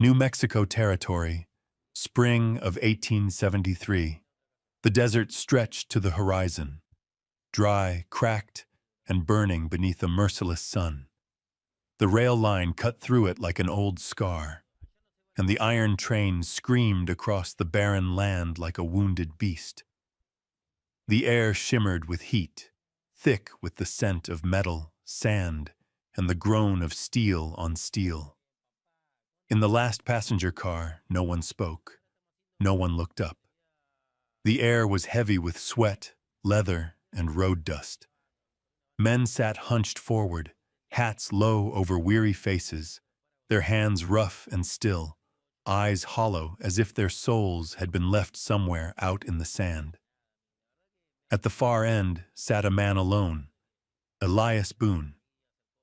New Mexico Territory, spring of 1873. The desert stretched to the horizon, dry, cracked, and burning beneath a merciless sun. The rail line cut through it like an old scar, and the iron train screamed across the barren land like a wounded beast. The air shimmered with heat, thick with the scent of metal, sand, and the groan of steel on steel. In the last passenger car, no one spoke. No one looked up. The air was heavy with sweat, leather, and road dust. Men sat hunched forward, hats low over weary faces, their hands rough and still, eyes hollow as if their souls had been left somewhere out in the sand. At the far end sat a man alone, Elias Boone,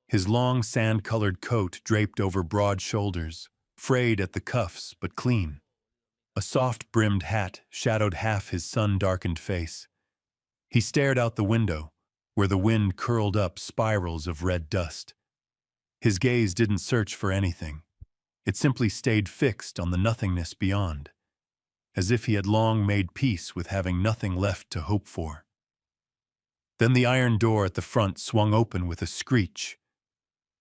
his long sand-colored coat draped over broad shoulders, frayed at the cuffs but clean. A soft-brimmed hat shadowed half his sun-darkened face. He stared out the window, where the wind curled up spirals of red dust. His gaze didn't search for anything. It simply stayed fixed on the nothingness beyond, as if he had long made peace with having nothing left to hope for. Then the iron door at the front swung open with a screech,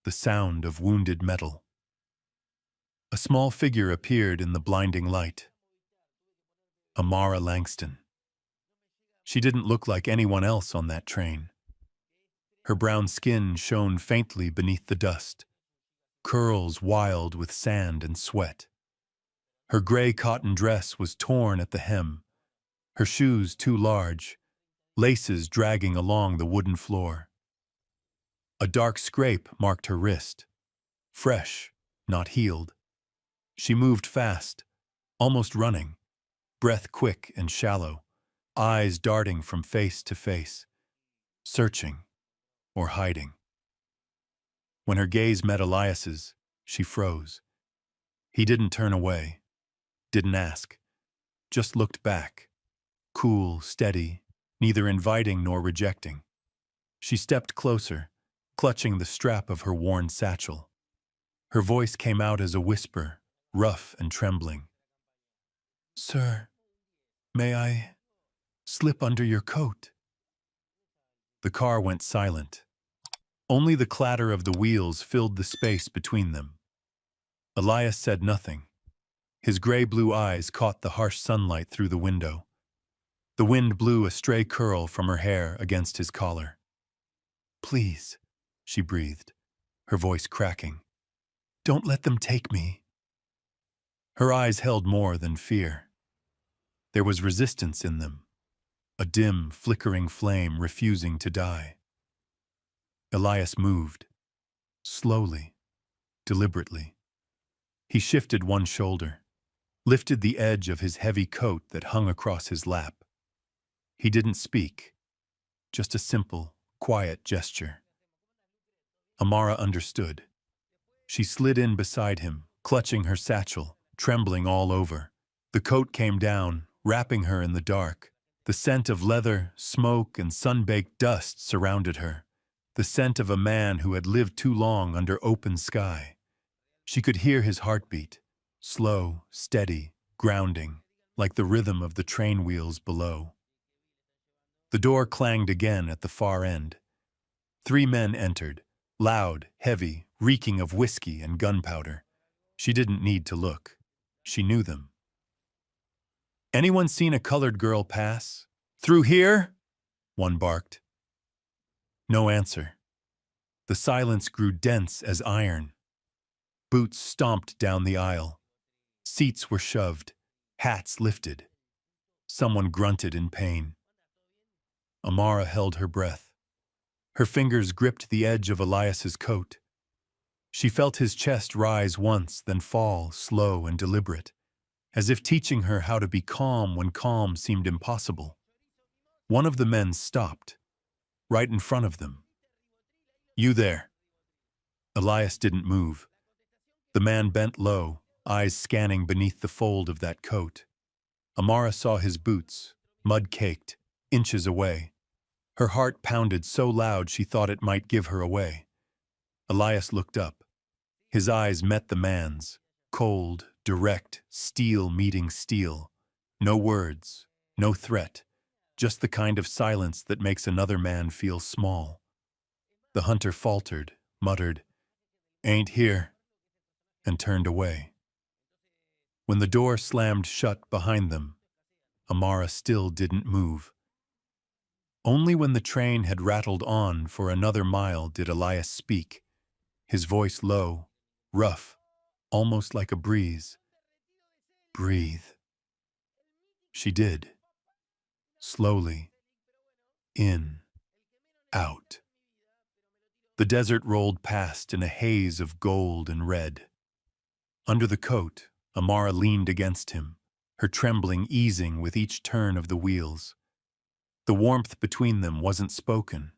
the sound of wounded metal. A small figure appeared in the blinding light. Amara Langston. She didn't look like anyone else on that train. Her brown skin shone faintly beneath the dust, curls wild with sand and sweat. Her gray cotton dress was torn at the hem, her shoes too large, laces dragging along the wooden floor. A dark scrape marked her wrist, fresh, not healed. She moved fast, almost running, breath quick and shallow, eyes darting from face to face, searching or hiding. When her gaze met Elias's, she froze. He didn't turn away, didn't ask, just looked back, cool, steady, neither inviting nor rejecting. She stepped closer, clutching the strap of her worn satchel. Her voice came out as a whisper, rough and trembling. "Sir, may I slip under your coat?" The car went silent. Only the clatter of the wheels filled the space between them. Elias said nothing. His gray-blue eyes caught the harsh sunlight through the window. The wind blew a stray curl from her hair against his collar. "Please," she breathed, her voice cracking. "Don't let them take me." Her eyes held more than fear. There was resistance in them, a dim, flickering flame refusing to die. Elias moved, slowly, deliberately. He shifted one shoulder, lifted the edge of his heavy coat that hung across his lap. He didn't speak, just a simple, quiet gesture. Amara understood. She slid in beside him, clutching her satchel, trembling all over. The coat came down, wrapping her in the dark. The scent of leather, smoke, and sun-baked dust surrounded her. The scent of a man who had lived too long under open sky. She could hear his heartbeat, slow, steady, grounding, like the rhythm of the train wheels below. The door clanged again at the far end. 3 men entered, loud, heavy, reeking of whiskey and gunpowder. She didn't need to look. She knew them. "Anyone seen a colored girl pass? Through here?" one barked. No answer. The silence grew dense as iron. Boots stomped down the aisle. Seats were shoved, hats lifted. Someone grunted in pain. Amara held her breath. Her fingers gripped the edge of Elias's coat. She felt his chest rise once, then fall, slow and deliberate, as if teaching her how to be calm when calm seemed impossible. One of the men stopped, right in front of them. "You there." Elias didn't move. The man bent low, eyes scanning beneath the fold of that coat. Amara saw his boots, mud-caked, inches away. Her heart pounded so loud she thought it might give her away. Elias looked up. His eyes met the man's, Cold, direct, steel meeting steel. No words, no threat, just the kind of silence that makes another man feel small. The hunter faltered, muttered, "Ain't here," and turned away. When the door slammed shut behind them, Amara still didn't move. Only when the train had rattled on for another mile did Elias speak, his voice low, rough, almost like a breeze. "Breathe." She did. Slowly. In. Out. The desert rolled past in a haze of gold and red. Under the coat, Amara leaned against him, her trembling easing with each turn of the wheels. The warmth between them wasn't spoken,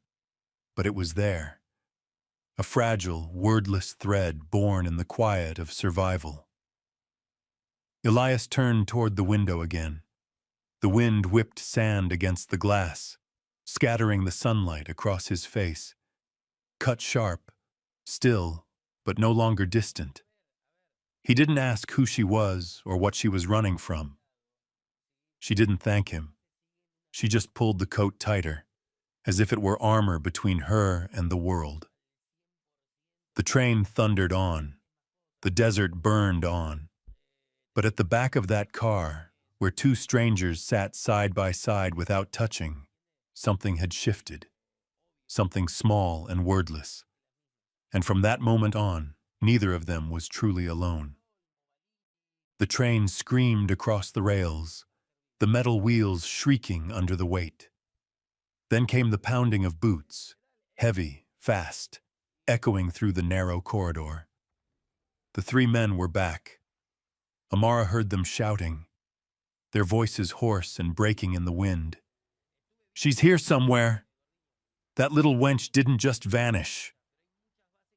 but it was there. A fragile, wordless thread born in the quiet of survival. Elias turned toward the window again. The wind whipped sand against the glass, scattering the sunlight across his face. Cut sharp, still, but no longer distant. He didn't ask who she was or what she was running from. She didn't thank him. She just pulled the coat tighter, as if it were armor between her and the world. The train thundered on. The desert burned on. But at the back of that car, where two strangers sat side by side without touching, something had shifted. Something small and wordless. And from that moment on, neither of them was truly alone. The train screamed across the rails, the metal wheels shrieking under the weight. Then came the pounding of boots, heavy, fast, echoing through the narrow corridor. The three men were back. Amara heard them shouting, their voices hoarse and breaking in the wind. "She's here somewhere! That little wench didn't just vanish."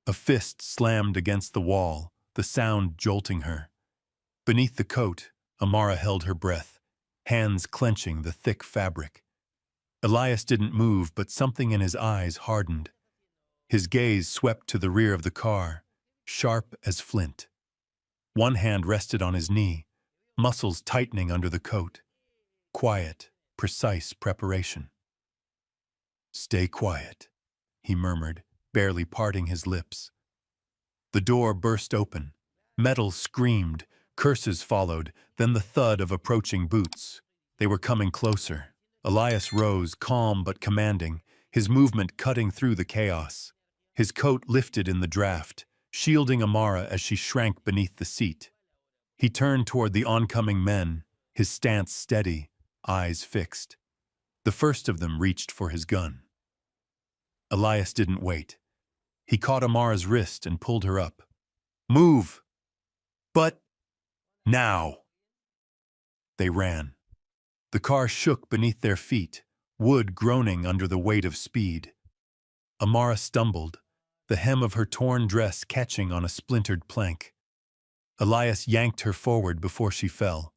A fist slammed against the wall, the sound jolting her. Beneath the coat, Amara held her breath, hands clenching the thick fabric. Elias didn't move, but something in his eyes hardened. His gaze swept to the rear of the car, sharp as flint. One hand rested on his knee, muscles tightening under the coat. Quiet, precise preparation. "Stay quiet," he murmured, barely parting his lips. The door burst open. Metal screamed, curses followed, then the thud of approaching boots. They were coming closer. Elias rose, calm but commanding, his movement cutting through the chaos. His coat lifted in the draft, shielding Amara as she shrank beneath the seat. He turned toward the oncoming men, his stance steady, eyes fixed. The first of them reached for his gun. Elias didn't wait. He caught Amara's wrist and pulled her up. "Move!" "But now!" They ran. The car shook beneath their feet, wood groaning under the weight of speed. Amara stumbled, the hem of her torn dress catching on a splintered plank. Elias yanked her forward before she fell.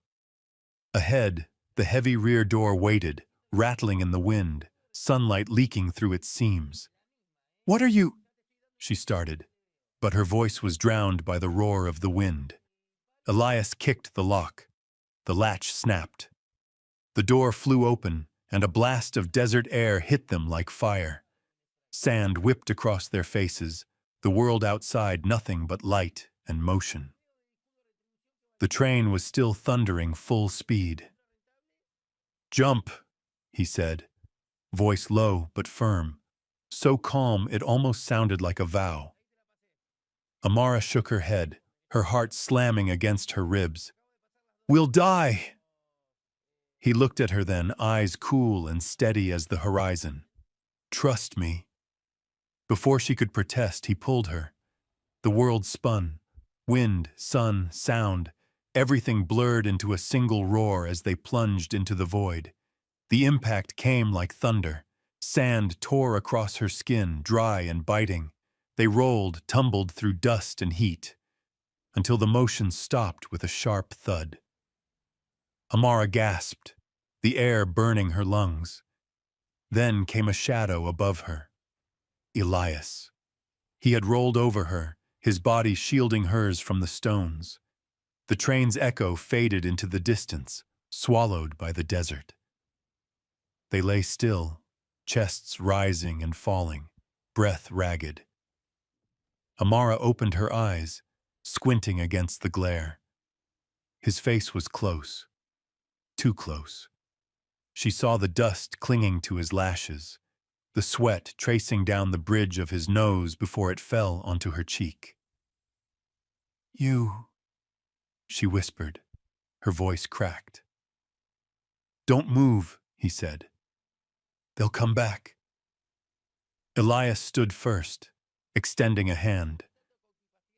Ahead, the heavy rear door waited, rattling in the wind, sunlight leaking through its seams. "What are you—" she started, but her voice was drowned by the roar of the wind. Elias kicked the lock. The latch snapped. The door flew open, and a blast of desert air hit them like fire. Sand whipped across their faces, the world outside nothing but light and motion. The train was still thundering full speed. "Jump," he said, voice low but firm, so calm it almost sounded like a vow. Amara shook her head, her heart slamming against her ribs. "We'll die!" He looked at her then, eyes cool and steady as the horizon. "Trust me." Before she could protest, he pulled her. The world spun. Wind, sun, sound, everything blurred into a single roar as they plunged into the void. The impact came like thunder. Sand tore across her skin, dry and biting. They rolled, tumbled through dust and heat, until the motion stopped with a sharp thud. Amara gasped, the air burning her lungs. Then came a shadow above her. Elias. He had rolled over her, his body shielding hers from the stones. The train's echo faded into the distance, swallowed by the desert. They lay still, chests rising and falling, breath ragged. Amara opened her eyes, squinting against the glare. His face was close, too close. She saw the dust clinging to his lashes, the sweat tracing down the bridge of his nose before it fell onto her cheek. "You," she whispered, her voice cracked. "Don't move," he said. "They'll come back." Elias stood first, extending a hand.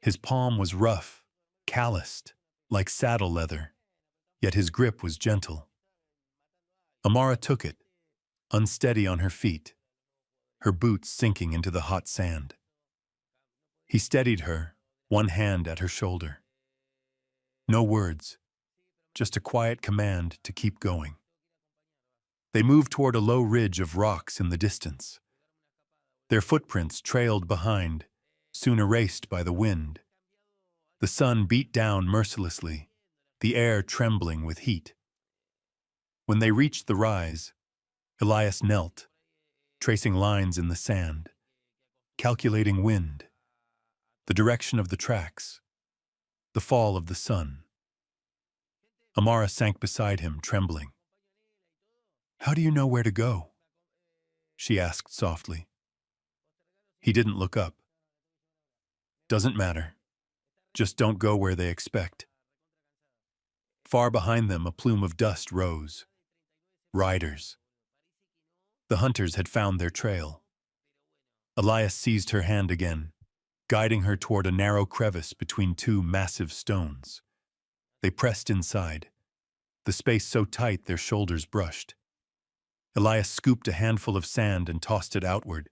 His palm was rough, calloused, like saddle leather, yet his grip was gentle. Amara took it, unsteady on her feet, her boots sinking into the hot sand. He steadied her, one hand at her shoulder. No words, just a quiet command to keep going. They moved toward a low ridge of rocks in the distance. Their footprints trailed behind, soon erased by the wind. The sun beat down mercilessly, the air trembling with heat. When they reached the rise, Elias knelt, tracing lines in the sand, calculating wind, the direction of the tracks, the fall of the sun. Amara sank beside him, trembling. "How do you know where to go?" she asked softly. He didn't look up. "Doesn't matter. Just don't go where they expect." Far behind them, a plume of dust rose. Riders. The hunters had found their trail. Elias seized her hand again, guiding her toward a narrow crevice between two massive stones. They pressed inside, the space so tight their shoulders brushed. Elias scooped a handful of sand and tossed it outward.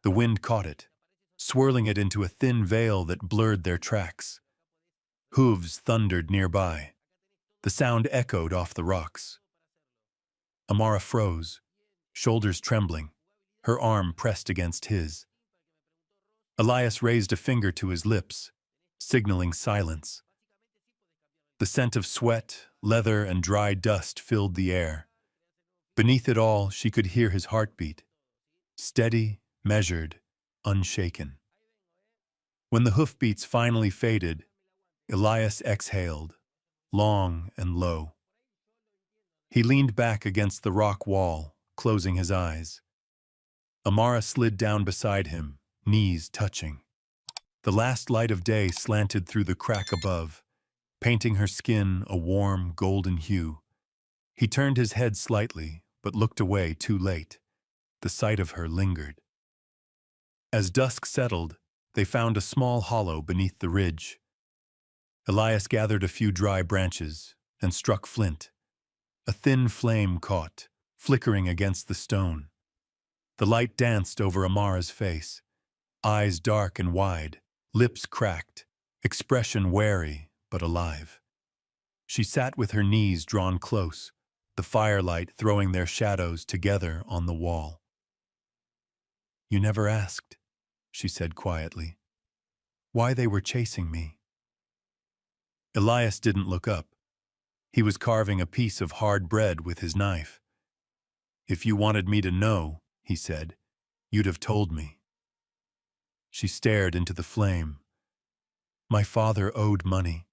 The wind caught it, swirling it into a thin veil that blurred their tracks. Hooves thundered nearby. The sound echoed off the rocks. Amara froze, shoulders trembling, her arm pressed against his. Elias raised a finger to his lips, signaling silence. The scent of sweat, leather, and dry dust filled the air. Beneath it all, she could hear his heartbeat, steady, measured, unshaken. When the hoofbeats finally faded, Elias exhaled, long and low. He leaned back against the rock wall, closing his eyes. Amara slid down beside him, knees touching. The last light of day slanted through the crack above, painting her skin a warm, golden hue. He turned his head slightly, but looked away too late. The sight of her lingered. As dusk settled, they found a small hollow beneath the ridge. Elias gathered a few dry branches and struck flint. A thin flame caught, flickering against the stone. The light danced over Amara's face, eyes dark and wide, lips cracked, expression wary but alive. She sat with her knees drawn close, the firelight throwing their shadows together on the wall. "You never asked," she said quietly, "why they were chasing me." Elias didn't look up. He was carving a piece of hard bread with his knife. "If you wanted me to know," he said, "you'd have told me." She stared into the flame. "My father owed money.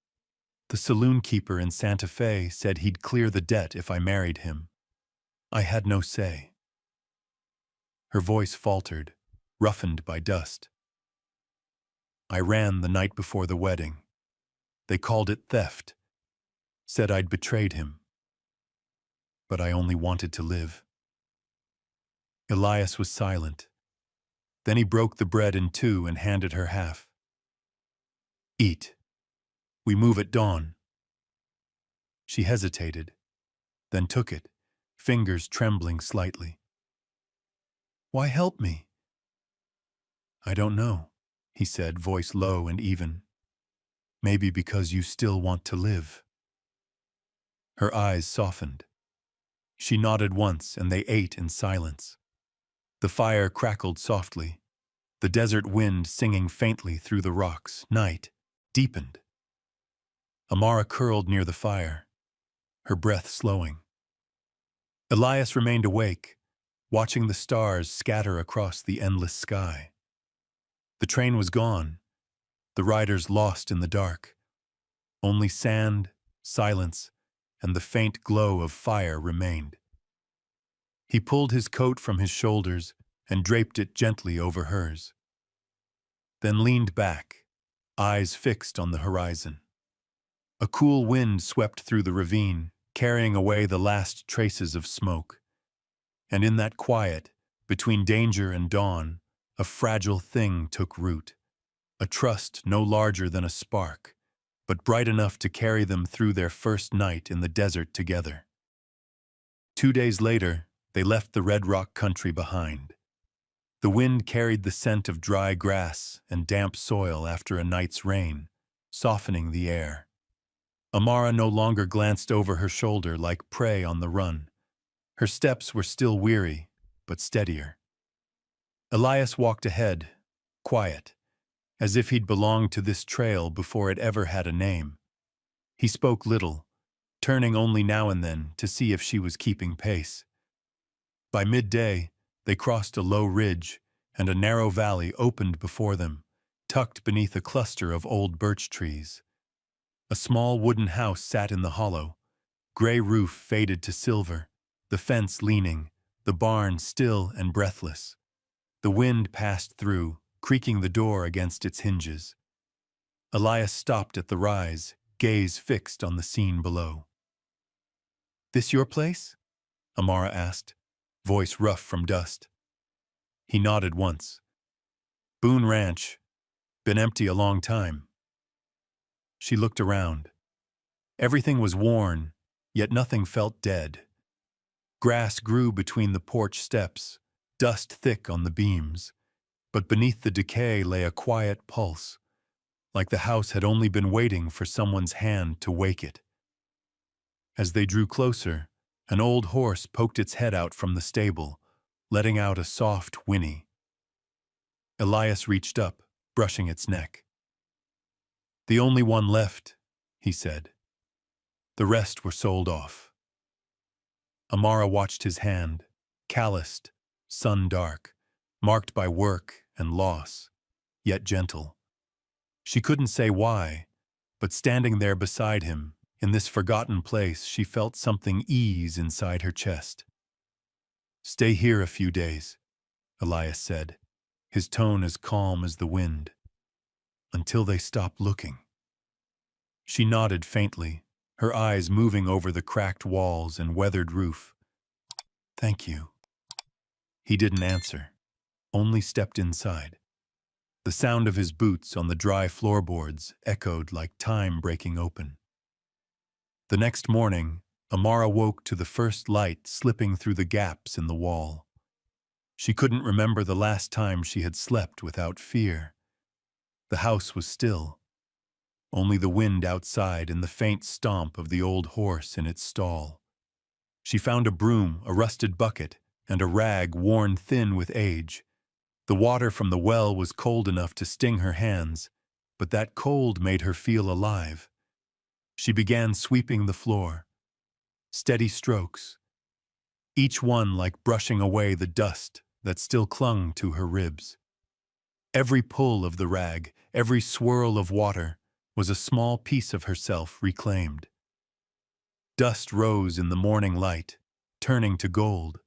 The saloon keeper in Santa Fe said he'd clear the debt if I married him. I had no say." Her voice faltered, roughened by dust. "I ran the night before the wedding. They called it theft, said I'd betrayed him. But I only wanted to live." Elias was silent. Then he broke the bread in two and handed her half. "Eat. We move at dawn." She hesitated, then took it, fingers trembling slightly. "Why help me?" "I don't know," he said, voice low and even. "Maybe because you still want to live." Her eyes softened. She nodded once and they ate in silence. The fire crackled softly, the desert wind singing faintly through the rocks. Night deepened. Amara curled near the fire, her breath slowing. Elias remained awake, watching the stars scatter across the endless sky. The train was gone, the riders lost in the dark. Only sand, silence, and the faint glow of fire remained. He pulled his coat from his shoulders and draped it gently over hers, then leaned back, eyes fixed on the horizon. A cool wind swept through the ravine, carrying away the last traces of smoke. And in that quiet, between danger and dawn, a fragile thing took root, a trust no larger than a spark, but bright enough to carry them through their first night in the desert together. 2 days later, they left the Red Rock country behind. The wind carried the scent of dry grass and damp soil after a night's rain, softening the air. Amara no longer glanced over her shoulder like prey on the run. Her steps were still weary, but steadier. Elias walked ahead, quiet, as if he'd belonged to this trail before it ever had a name. He spoke little, turning only now and then to see if she was keeping pace. By midday, they crossed a low ridge, and a narrow valley opened before them, tucked beneath a cluster of old birch trees. A small wooden house sat in the hollow, gray roof faded to silver, the fence leaning, the barn still and breathless. The wind passed through, creaking the door against its hinges. Elias stopped at the rise, gaze fixed on the scene below. "This your place?" Amara asked, voice rough from dust. He nodded once. "Boone Ranch. Been empty a long time." She looked around. Everything was worn, yet nothing felt dead. Grass grew between the porch steps, dust thick on the beams, but beneath the decay lay a quiet pulse, like the house had only been waiting for someone's hand to wake it. As they drew closer, an old horse poked its head out from the stable, letting out a soft whinny. Elias reached up, brushing its neck. "The only one left," he said. "The rest were sold off." Amara watched his hand, calloused, sun-dark, marked by work and loss, yet gentle. She couldn't say why, but standing there beside him, in this forgotten place, she felt something ease inside her chest. "Stay here a few days," Elias said, his tone as calm as the wind. "Until they stop looking." She nodded faintly, her eyes moving over the cracked walls and weathered roof. "Thank you." He didn't answer, only stepped inside. The sound of his boots on the dry floorboards echoed like time breaking open. The next morning, Amara woke to the first light slipping through the gaps in the wall. She couldn't remember the last time she had slept without fear. The house was still, only the wind outside and the faint stomp of the old horse in its stall. She found a broom, a rusted bucket, and a rag worn thin with age. The water from the well was cold enough to sting her hands, but that cold made her feel alive. She began sweeping the floor. Steady strokes, each one like brushing away the dust that still clung to her ribs. Every pull of the rag, every swirl of water, was a small piece of herself reclaimed. Dust rose in the morning light, turning to gold.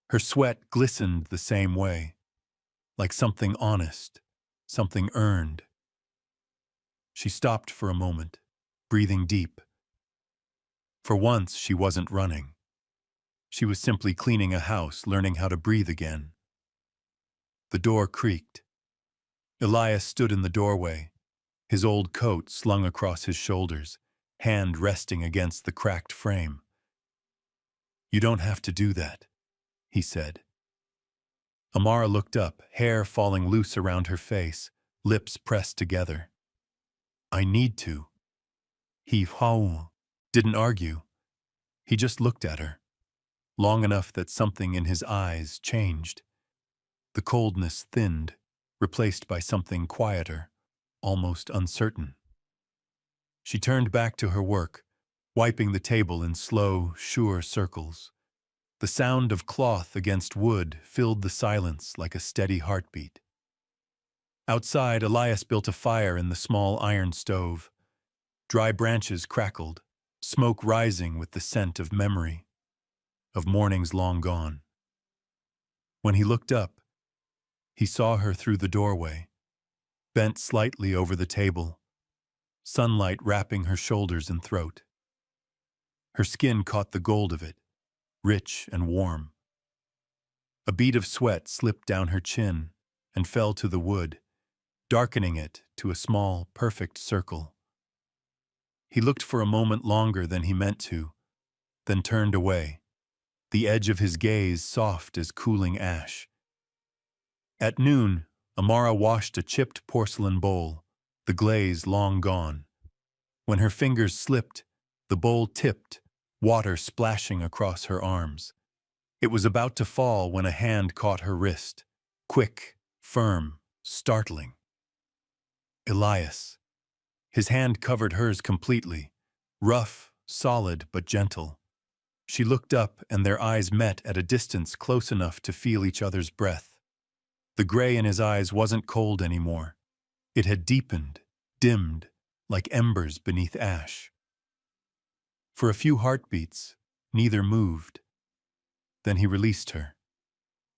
Her sweat glistened the same way, like something honest, something earned. She stopped for a moment, breathing deep. For once, she wasn't running. She was simply cleaning a house, learning how to breathe again. The door creaked. Elias stood in the doorway, his old coat slung across his shoulders, hand resting against the cracked frame. "You don't have to do that," he said. Amara looked up, hair falling loose around her face, lips pressed together. "I need to." He didn't argue. He just looked at her, long enough that something in his eyes changed. The coldness thinned, replaced by something quieter, almost uncertain. She turned back to her work, wiping the table in slow, sure circles. The sound of cloth against wood filled the silence like a steady heartbeat. Outside, Elias built a fire in the small iron stove. Dry branches crackled, smoke rising with the scent of memory, of mornings long gone. When he looked up, he saw her through the doorway, bent slightly over the table, sunlight wrapping her shoulders and throat. Her skin caught the gold of it, rich and warm. A bead of sweat slipped down her chin and fell to the wood, darkening it to a small, perfect circle. He looked for a moment longer than he meant to, then turned away, the edge of his gaze soft as cooling ash. At noon, Amara washed a chipped porcelain bowl, the glaze long gone. When her fingers slipped, the bowl tipped, water splashing across her arms. It was about to fall when a hand caught her wrist, quick, firm, startling. Elias. His hand covered hers completely, rough, solid, but gentle. She looked up, and their eyes met at a distance close enough to feel each other's breath. The gray in his eyes wasn't cold anymore. It had deepened, dimmed, like embers beneath ash. For a few heartbeats, neither moved. Then he released her.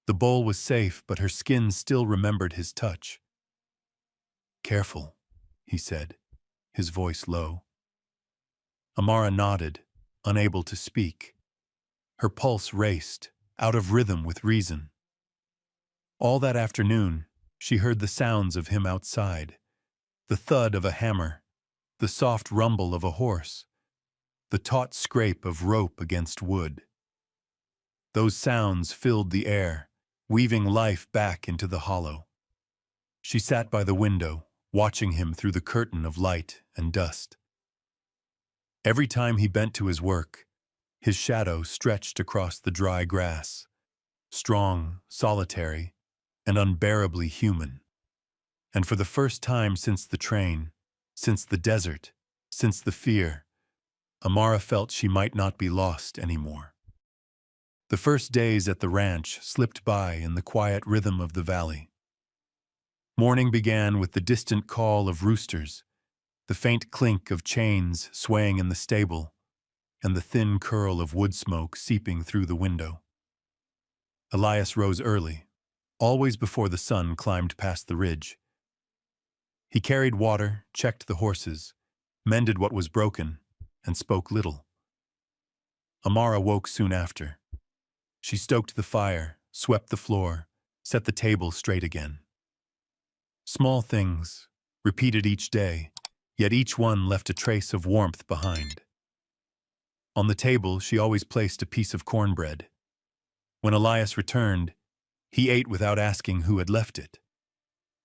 The bowl was safe, but her skin still remembered his touch. "Careful," he said, his voice low. Amara nodded, unable to speak. Her pulse raced, out of rhythm with reason. All that afternoon, she heard the sounds of him outside, the thud of a hammer, the soft rumble of a horse, the taut scrape of rope against wood. Those sounds filled the air, weaving life back into the hollow. She sat by the window, watching him through the curtain of light and dust. Every time he bent to his work, his shadow stretched across the dry grass, strong, solitary, and unbearably human. And for the first time since the train, since the desert, since the fear, Amara felt she might not be lost anymore. The first days at the ranch slipped by in the quiet rhythm of the valley. Morning began with the distant call of roosters, the faint clink of chains swaying in the stable, and the thin curl of wood smoke seeping through the window. Elias rose early, always before the sun climbed past the ridge. He carried water, checked the horses, mended what was broken, and spoke little. Amara woke soon after. She stoked the fire, swept the floor, set the table straight again. Small things, repeated each day, yet each one left a trace of warmth behind. On the table, she always placed a piece of cornbread. When Elias returned, he ate without asking who had left it.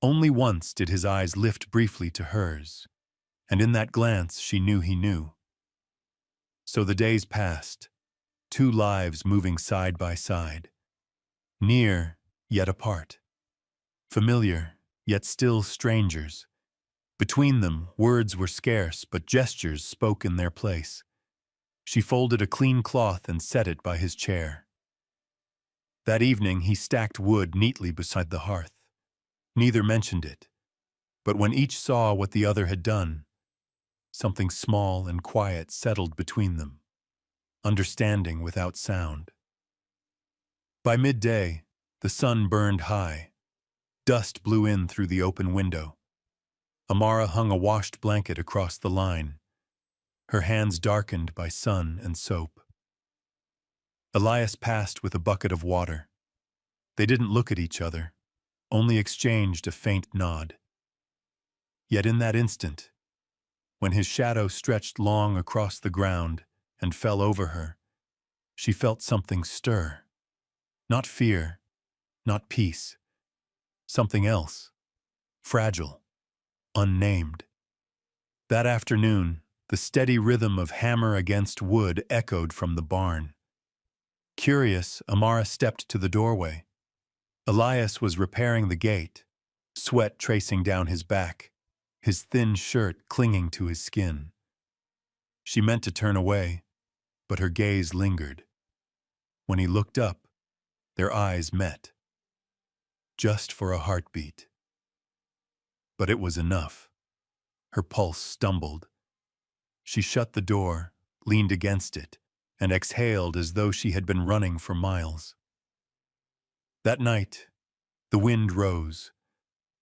Only once did his eyes lift briefly to hers, and in that glance she knew he knew. So the days passed, two lives moving side by side, near yet apart, familiar yet still strangers. Between them, words were scarce, but gestures spoke in their place. She folded a clean cloth and set it by his chair. That evening he stacked wood neatly beside the hearth. Neither mentioned it, but when each saw what the other had done, something small and quiet settled between them, understanding without sound. By midday, the sun burned high. Dust blew in through the open window. Amara hung a washed blanket across the line, her hands darkened by sun and soap. Elias passed with a bucket of water. They didn't look at each other, only exchanged a faint nod. Yet in that instant, when his shadow stretched long across the ground and fell over her, she felt something stir. Not fear, not peace. Something else, fragile, unnamed. That afternoon, the steady rhythm of hammer against wood echoed from the barn. Curious, Amara stepped to the doorway. Elias was repairing the gate, sweat tracing down his back, his thin shirt clinging to his skin. She meant to turn away, but her gaze lingered. When he looked up, their eyes met. Just for a heartbeat. But it was enough. Her pulse stumbled. She shut the door, leaned against it, and exhaled as though she had been running for miles. That night, the wind rose.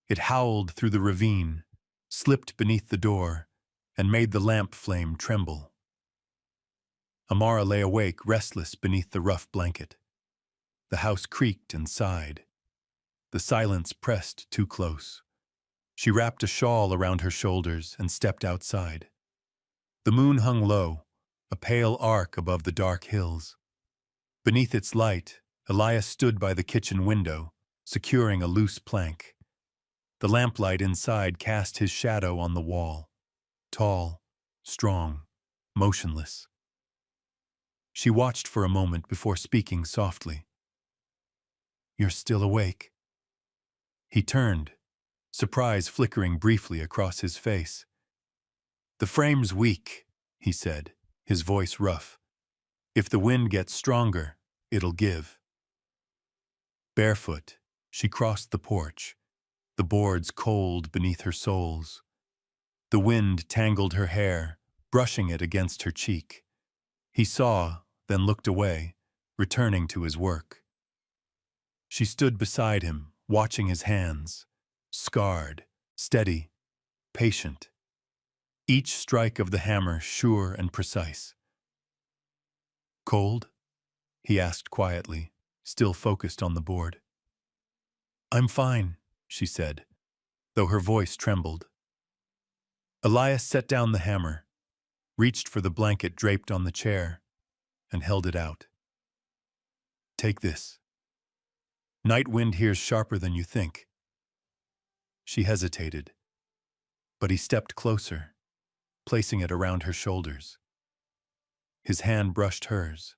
It howled through the ravine, slipped beneath the door, and made the lamp flame tremble. Amara lay awake, restless beneath the rough blanket. The house creaked and sighed. The silence pressed too close. She wrapped a shawl around her shoulders and stepped outside. The moon hung low, a pale arc above the dark hills. Beneath its light, Elias stood by the kitchen window, securing a loose plank. The lamplight inside cast his shadow on the wall, tall, strong, motionless. She watched for a moment before speaking softly. "You're still awake." He turned, surprise flickering briefly across his face. "The frame's weak," he said, his voice rough. "If the wind gets stronger, it'll give." Barefoot, she crossed the porch, the boards cold beneath her soles. The wind tangled her hair, brushing it against her cheek. He saw, then looked away, returning to his work. She stood beside him, watching his hands, scarred, steady, patient. Each strike of the hammer sure and precise. "Cold?" he asked quietly, still focused on the board. "I'm fine," she said, though her voice trembled. Elias set down the hammer, reached for the blanket draped on the chair, and held it out. "Take this. Night wind here's sharper than you think." She hesitated, but he stepped closer, placing it around her shoulders. His hand brushed hers,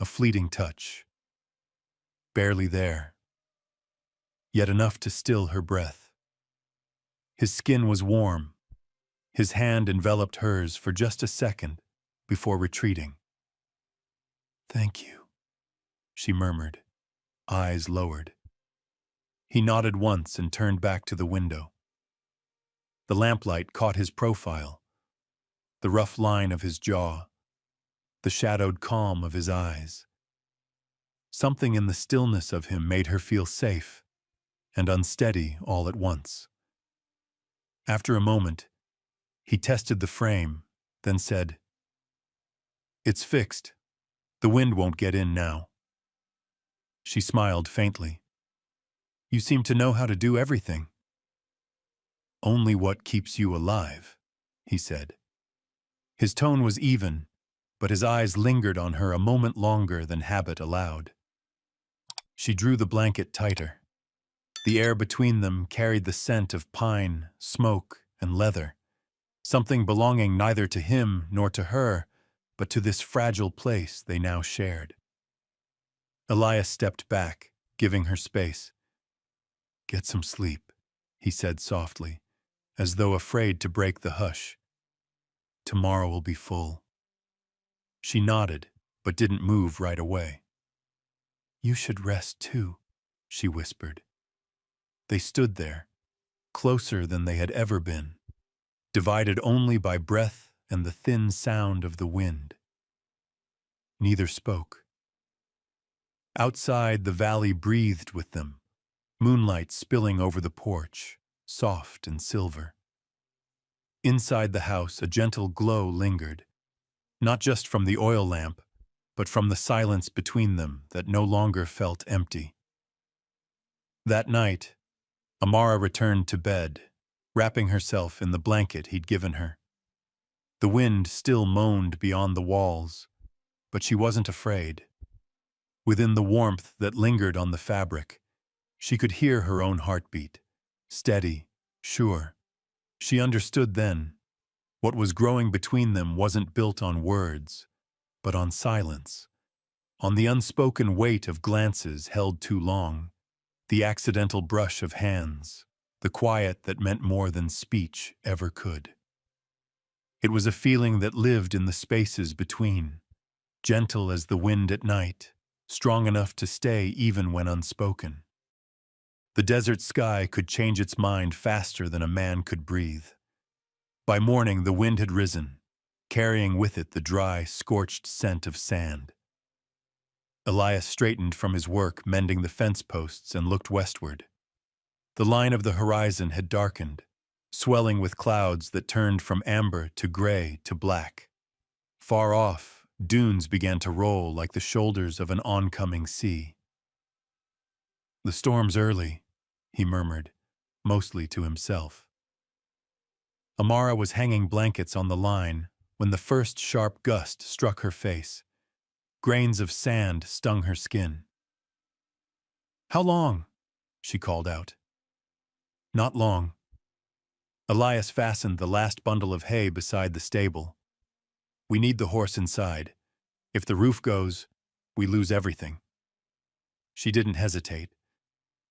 a fleeting touch, barely there, yet enough to still her breath. His skin was warm. His hand enveloped hers for just a second before retreating. "Thank you," she murmured, eyes lowered. He nodded once and turned back to the window. The lamplight caught his profile, the rough line of his jaw, the shadowed calm of his eyes. Something in the stillness of him made her feel safe and unsteady all at once. After a moment, he tested the frame, then said, "It's fixed. The wind won't get in now." She smiled faintly. "You seem to know how to do everything." "Only what keeps you alive," he said. His tone was even, but his eyes lingered on her a moment longer than habit allowed. She drew the blanket tighter. The air between them carried the scent of pine, smoke, and leather, something belonging neither to him nor to her, but to this fragile place they now shared. Elias stepped back, giving her space. "Get some sleep," he said softly, as though afraid to break the hush. "Tomorrow will be full." She nodded, but didn't move right away. "You should rest too," she whispered. They stood there, closer than they had ever been, divided only by breath and the thin sound of the wind. Neither spoke. Outside, the valley breathed with them, moonlight spilling over the porch, soft and silver. Inside the house, a gentle glow lingered, not just from the oil lamp, but from the silence between them that no longer felt empty. That night, Amara returned to bed, wrapping herself in the blanket he'd given her. The wind still moaned beyond the walls, but she wasn't afraid. Within the warmth that lingered on the fabric, she could hear her own heartbeat, steady, sure. She understood then. What was growing between them wasn't built on words, but on silence, on the unspoken weight of glances held too long, the accidental brush of hands, the quiet that meant more than speech ever could. It was a feeling that lived in the spaces between, gentle as the wind at night, strong enough to stay even when unspoken. The desert sky could change its mind faster than a man could breathe. By morning, the wind had risen, carrying with it the dry, scorched scent of sand. Elias straightened from his work mending the fence posts and looked westward. The line of the horizon had darkened, swelling with clouds that turned from amber to gray to black. Far off, dunes began to roll like the shoulders of an oncoming sea. "The storm's early," he murmured, mostly to himself. Amara was hanging blankets on the line when the first sharp gust struck her face. Grains of sand stung her skin. "How long?" she called out. "Not long." Elias fastened the last bundle of hay beside the stable. "We need the horse inside. If the roof goes, we lose everything." She didn't hesitate.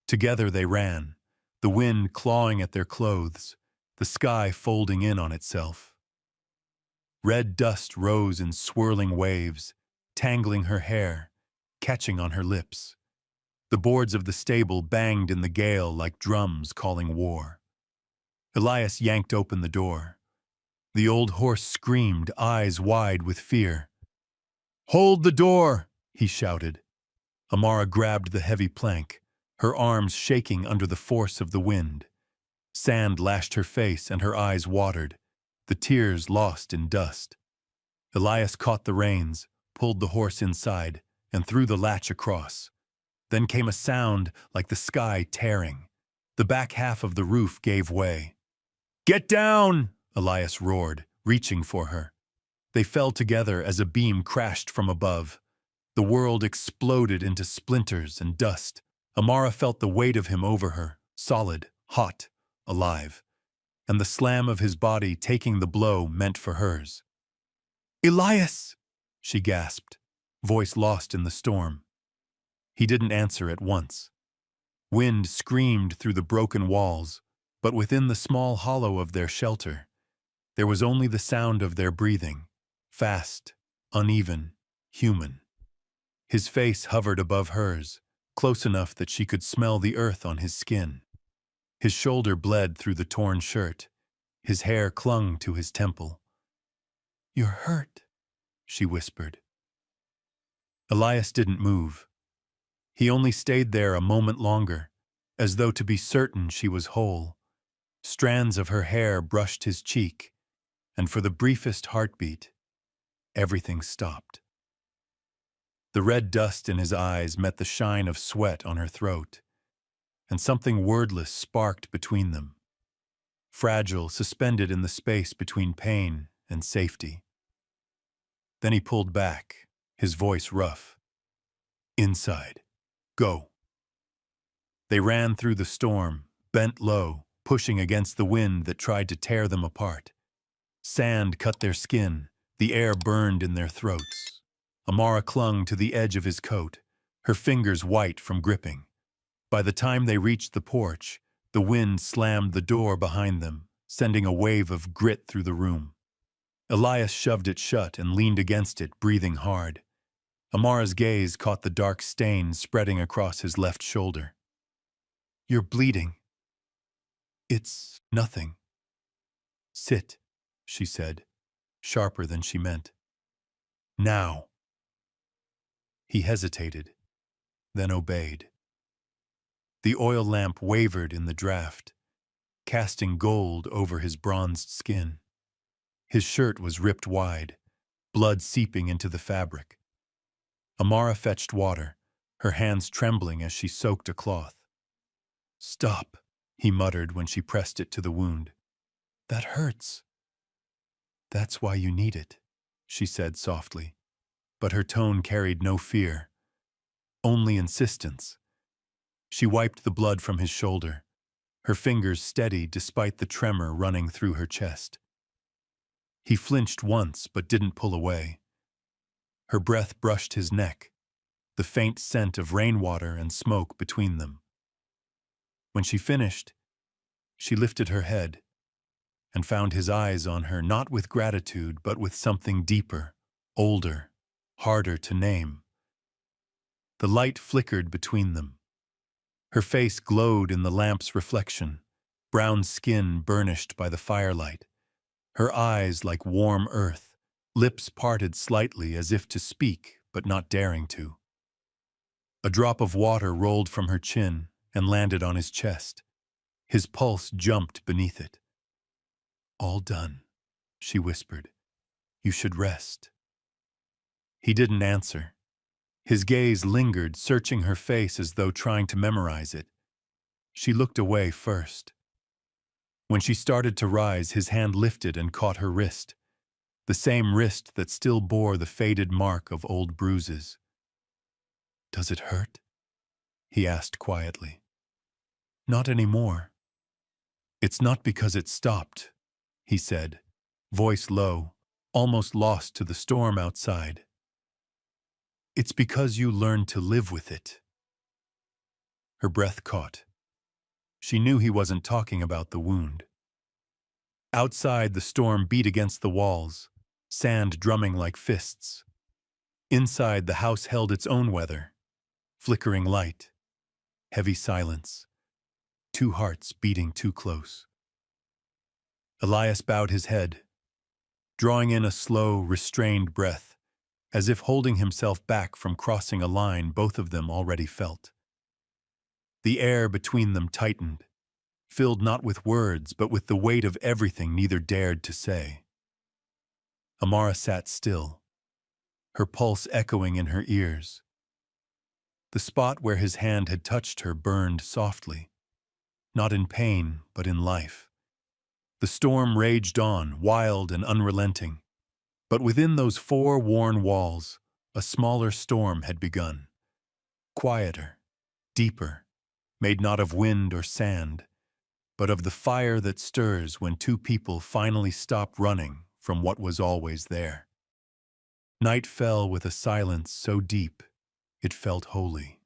Together they ran, the wind clawing at their clothes, the sky folding in on itself. Red dust rose in swirling waves, tangling her hair, catching on her lips. The boards of the stable banged in the gale like drums calling war. Elias yanked open the door. The old horse screamed, eyes wide with fear. "Hold the door!" he shouted. Amara grabbed the heavy plank, her arms shaking under the force of the wind. Sand lashed her face and her eyes watered, the tears lost in dust. Elias caught the reins, pulled the horse inside, and threw the latch across. Then came a sound like the sky tearing. The back half of the roof gave way. "Get down!" Elias roared, reaching for her. They fell together as a beam crashed from above. The world exploded into splinters and dust. Amara felt the weight of him over her, solid, hot, alive, and the slam of his body taking the blow meant for hers. "Elias!" she gasped, voice lost in the storm. He didn't answer at once. Wind screamed through the broken walls, but within the small hollow of their shelter, there was only the sound of their breathing, fast, uneven, human. His face hovered above hers, close enough that she could smell the earth on his skin. His shoulder bled through the torn shirt. His hair clung to his temple. "You're hurt," she whispered. Elias didn't move. He only stayed there a moment longer, as though to be certain she was whole. Strands of her hair brushed his cheek, and for the briefest heartbeat, everything stopped. The red dust in his eyes met the shine of sweat on her throat, and something wordless sparked between them, fragile, suspended in the space between pain and safety. Then he pulled back, his voice rough. "Inside. Go." They ran through the storm, bent low, pushing against the wind that tried to tear them apart. Sand cut their skin, the air burned in their throats. Amara clung to the edge of his coat, her fingers white from gripping. By the time they reached the porch, the wind slammed the door behind them, sending a wave of grit through the room. Elias shoved it shut and leaned against it, breathing hard. Amara's gaze caught the dark stain spreading across his left shoulder. "You're bleeding." "It's nothing." "Sit," she said, sharper than she meant. "Now." He hesitated, then obeyed. The oil lamp wavered in the draft, casting gold over his bronzed skin. His shirt was ripped wide, blood seeping into the fabric. Amara fetched water, her hands trembling as she soaked a cloth. "Stop," he muttered when she pressed it to the wound. "That hurts." "That's why you need it," she said softly, but her tone carried no fear, only insistence. She wiped the blood from his shoulder, her fingers steady despite the tremor running through her chest. He flinched once but didn't pull away. Her breath brushed his neck, the faint scent of rainwater and smoke between them. When she finished, she lifted her head, and found his eyes on her not with gratitude but with something deeper, older, harder to name. The light flickered between them. Her face glowed in the lamp's reflection, brown skin burnished by the firelight, her eyes like warm earth, lips parted slightly as if to speak but not daring to. A drop of water rolled from her chin and landed on his chest. His pulse jumped beneath it. "All done," she whispered. "You should rest." He didn't answer. His gaze lingered, searching her face as though trying to memorize it. She looked away first. When she started to rise, his hand lifted and caught her wrist, the same wrist that still bore the faded mark of old bruises. "Does it hurt?" he asked quietly. "Not anymore." "It's not because it stopped," he said, voice low, almost lost to the storm outside. "It's because you learned to live with it." Her breath caught. She knew he wasn't talking about the wound. Outside, the storm beat against the walls, sand drumming like fists. Inside, the house held its own weather, flickering light, heavy silence, two hearts beating too close. Elias bowed his head, drawing in a slow, restrained breath, as if holding himself back from crossing a line both of them already felt. The air between them tightened, filled not with words but with the weight of everything neither dared to say. Amara sat still, her pulse echoing in her ears. The spot where his hand had touched her burned softly, not in pain but in life. The storm raged on, wild and unrelenting, but within those four worn walls, a smaller storm had begun. Quieter, deeper, made not of wind or sand, but of the fire that stirs when two people finally stop running from what was always there. Night fell with a silence so deep, it felt holy.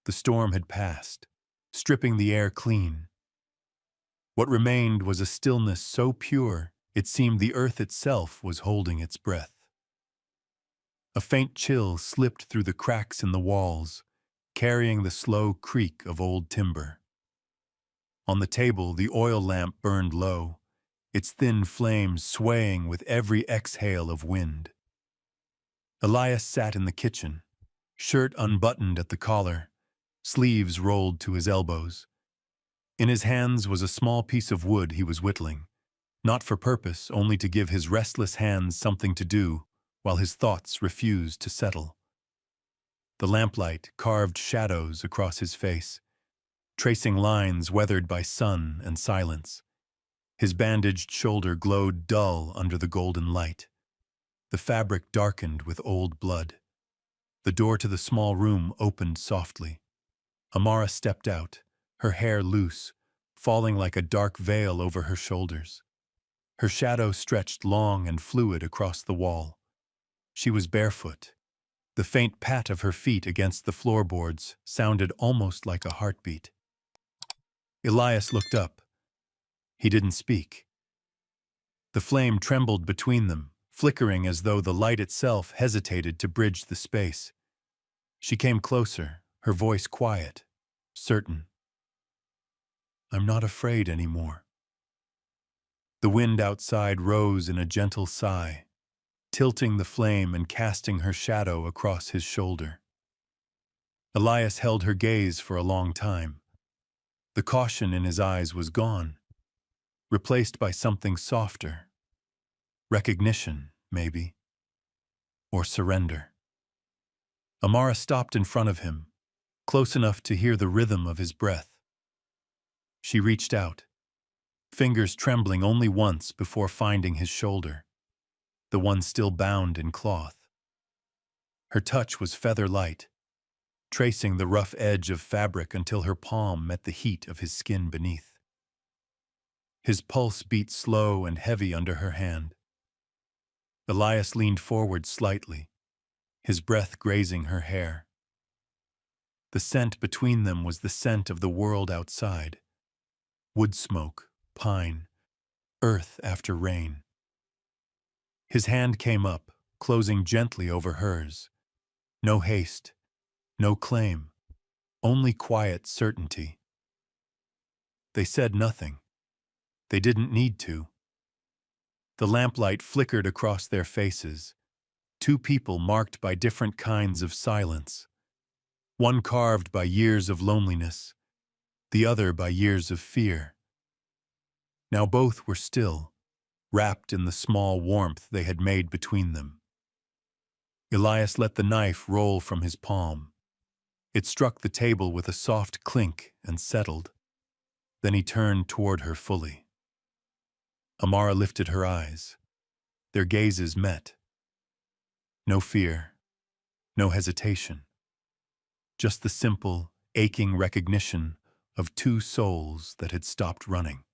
The storm had passed, stripping the air clean. What remained was a stillness so pure, it seemed the earth itself was holding its breath. A faint chill slipped through the cracks in the walls, carrying the slow creak of old timber. On the table, the oil lamp burned low, its thin flames swaying with every exhale of wind. Elias sat in the kitchen, shirt unbuttoned at the collar, sleeves rolled to his elbows. In his hands was a small piece of wood he was whittling, not for purpose, only to give his restless hands something to do while his thoughts refused to settle. The lamplight carved shadows across his face, tracing lines weathered by sun and silence. His bandaged shoulder glowed dull under the golden light. The fabric darkened with old blood. The door to the small room opened softly. Amara stepped out, her hair loose, falling like a dark veil over her shoulders. Her shadow stretched long and fluid across the wall. She was barefoot. The faint pat of her feet against the floorboards sounded almost like a heartbeat. Elias looked up. He didn't speak. The flame trembled between them, flickering as though the light itself hesitated to bridge the space. She came closer, her voice quiet, certain. "I'm not afraid anymore." The wind outside rose in a gentle sigh, tilting the flame and casting her shadow across his shoulder. Elias held her gaze for a long time. The caution in his eyes was gone, replaced by something softer. Recognition, maybe. Or surrender. Amara stopped in front of him, close enough to hear the rhythm of his breath. She reached out, fingers trembling only once before finding his shoulder, the one still bound in cloth. Her touch was feather light, tracing the rough edge of fabric until her palm met the heat of his skin beneath. His pulse beat slow and heavy under her hand. Elias leaned forward slightly, his breath grazing her hair. The scent between them was the scent of the world outside. Wood smoke, pine, earth after rain. His hand came up, closing gently over hers. No haste, no claim, only quiet certainty. They said nothing. They didn't need to. The lamplight flickered across their faces, two people marked by different kinds of silence, one carved by years of loneliness, the other by years of fear. Now both were still, wrapped in the small warmth they had made between them. Elias let the knife roll from his palm. It struck the table with a soft clink and settled. Then he turned toward her fully. Amara lifted her eyes. Their gazes met. No fear, no hesitation. Just the simple, aching recognition of two souls that had stopped running.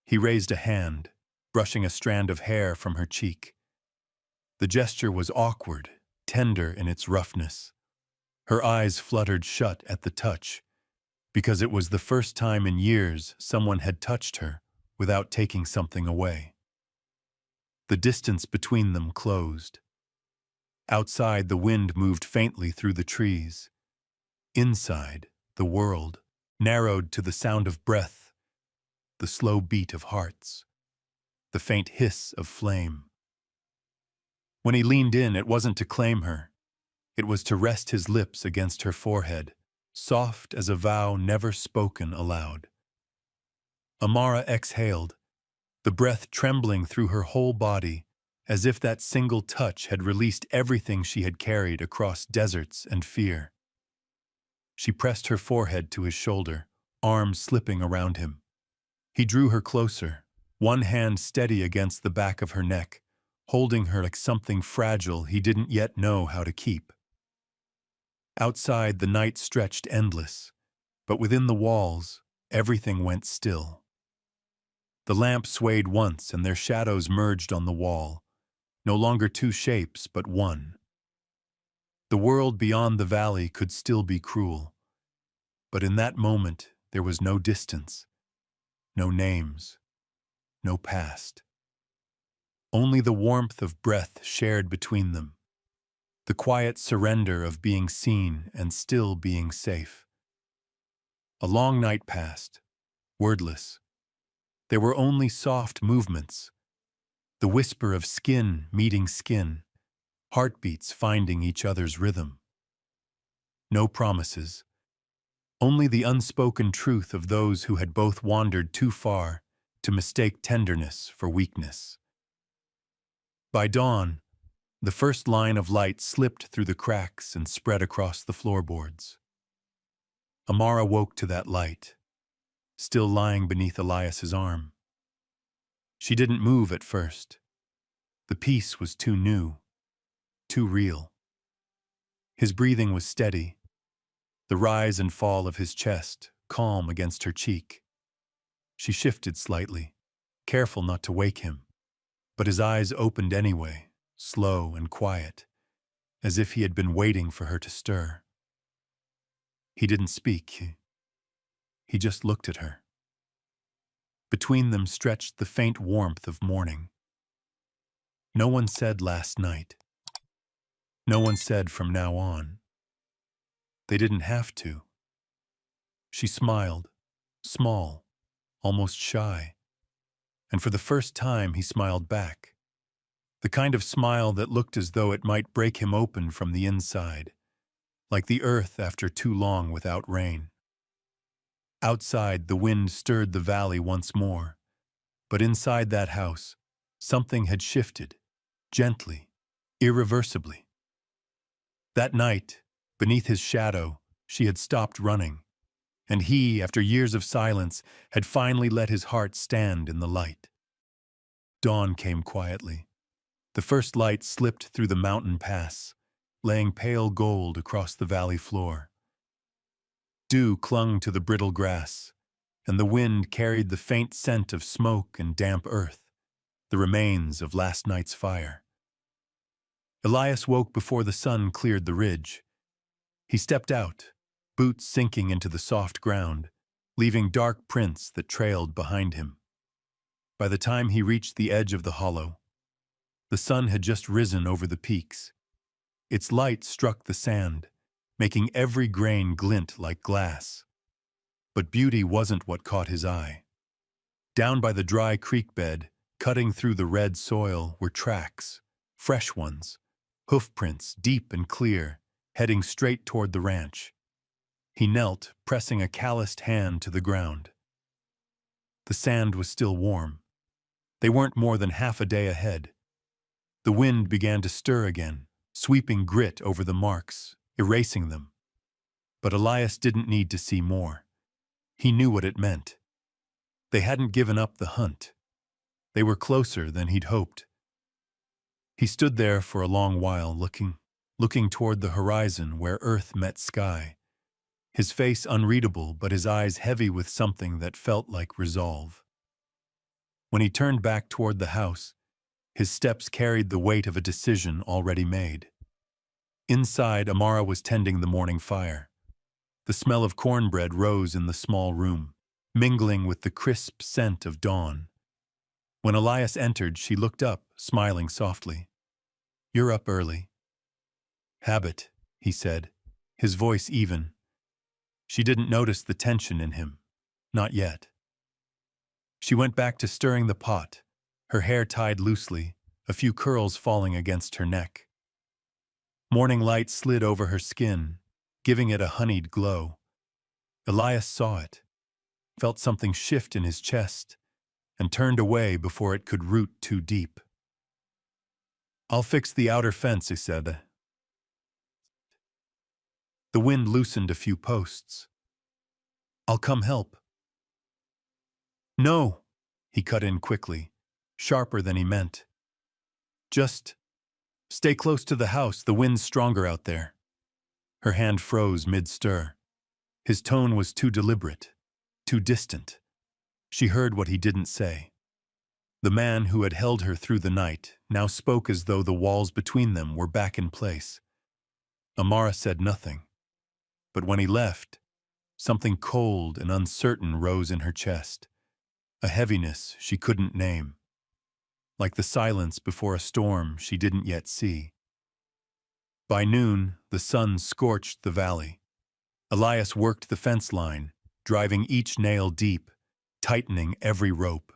He raised a hand, brushing a strand of hair from her cheek. The gesture was awkward, tender in its roughness. Her eyes fluttered shut at the touch, because it was the first time in years someone had touched her without taking something away. The distance between them closed. Outside, the wind moved faintly through the trees. Inside, the world narrowed to the sound of breath, the slow beat of hearts, the faint hiss of flame. When he leaned in, it wasn't to claim her. It was to rest his lips against her forehead, soft as a vow never spoken aloud. Amara exhaled, the breath trembling through her whole body, as if that single touch had released everything she had carried across deserts and fear. She pressed her forehead to his shoulder, arms slipping around him. He drew her closer, one hand steady against the back of her neck, holding her like something fragile he didn't yet know how to keep. Outside, the night stretched endless, but within the walls, everything went still. The lamp swayed once and their shadows merged on the wall, no longer two shapes but one. The world beyond the valley could still be cruel, but in that moment there was no distance, no names, no past. Only the warmth of breath shared between them, the quiet surrender of being seen and still being safe. A long night passed, wordless. There were only soft movements, the whisper of skin meeting skin, heartbeats finding each other's rhythm. No promises, only the unspoken truth of those who had both wandered too far to mistake tenderness for weakness. By dawn, the first line of light slipped through the cracks and spread across the floorboards. Amara woke to that light, still lying beneath Elias's arm. She didn't move at first. The peace was too new, too real. His breathing was steady, the rise and fall of his chest calm against her cheek. She shifted slightly, careful not to wake him, but his eyes opened anyway, slow and quiet, as if he had been waiting for her to stir. He didn't speak. He just looked at her. Between them stretched the faint warmth of morning. No one said last night. No one said from now on. They didn't have to. She smiled, small, almost shy, and for the first time he smiled back. The kind of smile that looked as though it might break him open from the inside, like the earth after too long without rain. Outside, the wind stirred the valley once more, but inside that house, something had shifted, gently, irreversibly. That night, beneath his shadow, she had stopped running, and he, after years of silence, had finally let his heart stand in the light. Dawn came quietly. The first light slipped through the mountain pass, laying pale gold across the valley floor. Dew clung to the brittle grass, and the wind carried the faint scent of smoke and damp earth, the remains of last night's fire. Elias woke before the sun cleared the ridge. He stepped out, boots sinking into the soft ground, leaving dark prints that trailed behind him. By the time he reached the edge of the hollow, the sun had just risen over the peaks. Its light struck the sand, making every grain glint like glass. But beauty wasn't what caught his eye. Down by the dry creek bed, cutting through the red soil, were tracks, fresh ones, hoofprints deep and clear, heading straight toward the ranch. He knelt, pressing a calloused hand to the ground. The sand was still warm. They weren't more than half a day ahead. The wind began to stir again, sweeping grit over the marks, erasing them. But Elias didn't need to see more. He knew what it meant. They hadn't given up the hunt. They were closer than he'd hoped. He stood there for a long while, looking toward the horizon where earth met sky, his face unreadable but his eyes heavy with something that felt like resolve. When he turned back toward the house, his steps carried the weight of a decision already made. Inside, Amara was tending the morning fire. The smell of cornbread rose in the small room, mingling with the crisp scent of dawn. When Elias entered, she looked up, smiling softly. "You're up early." "Habit," he said, his voice even. She didn't notice the tension in him. Not yet. She went back to stirring the pot, her hair tied loosely, a few curls falling against her neck. Morning light slid over her skin, giving it a honeyed glow. Elias saw it, felt something shift in his chest, and turned away before it could root too deep. "I'll fix the outer fence," he said. The wind loosened a few posts. "I'll come help." "No," he cut in quickly, sharper than he meant. "Just stay close to the house, the wind's stronger out there." Her hand froze mid-stir. His tone was too deliberate, too distant. She heard what he didn't say. The man who had held her through the night now spoke as though the walls between them were back in place. Amara said nothing. But when he left, something cold and uncertain rose in her chest, a heaviness she couldn't name, like the silence before a storm she didn't yet see. By noon, the sun scorched the valley. Elias worked the fence line, driving each nail deep, tightening every rope.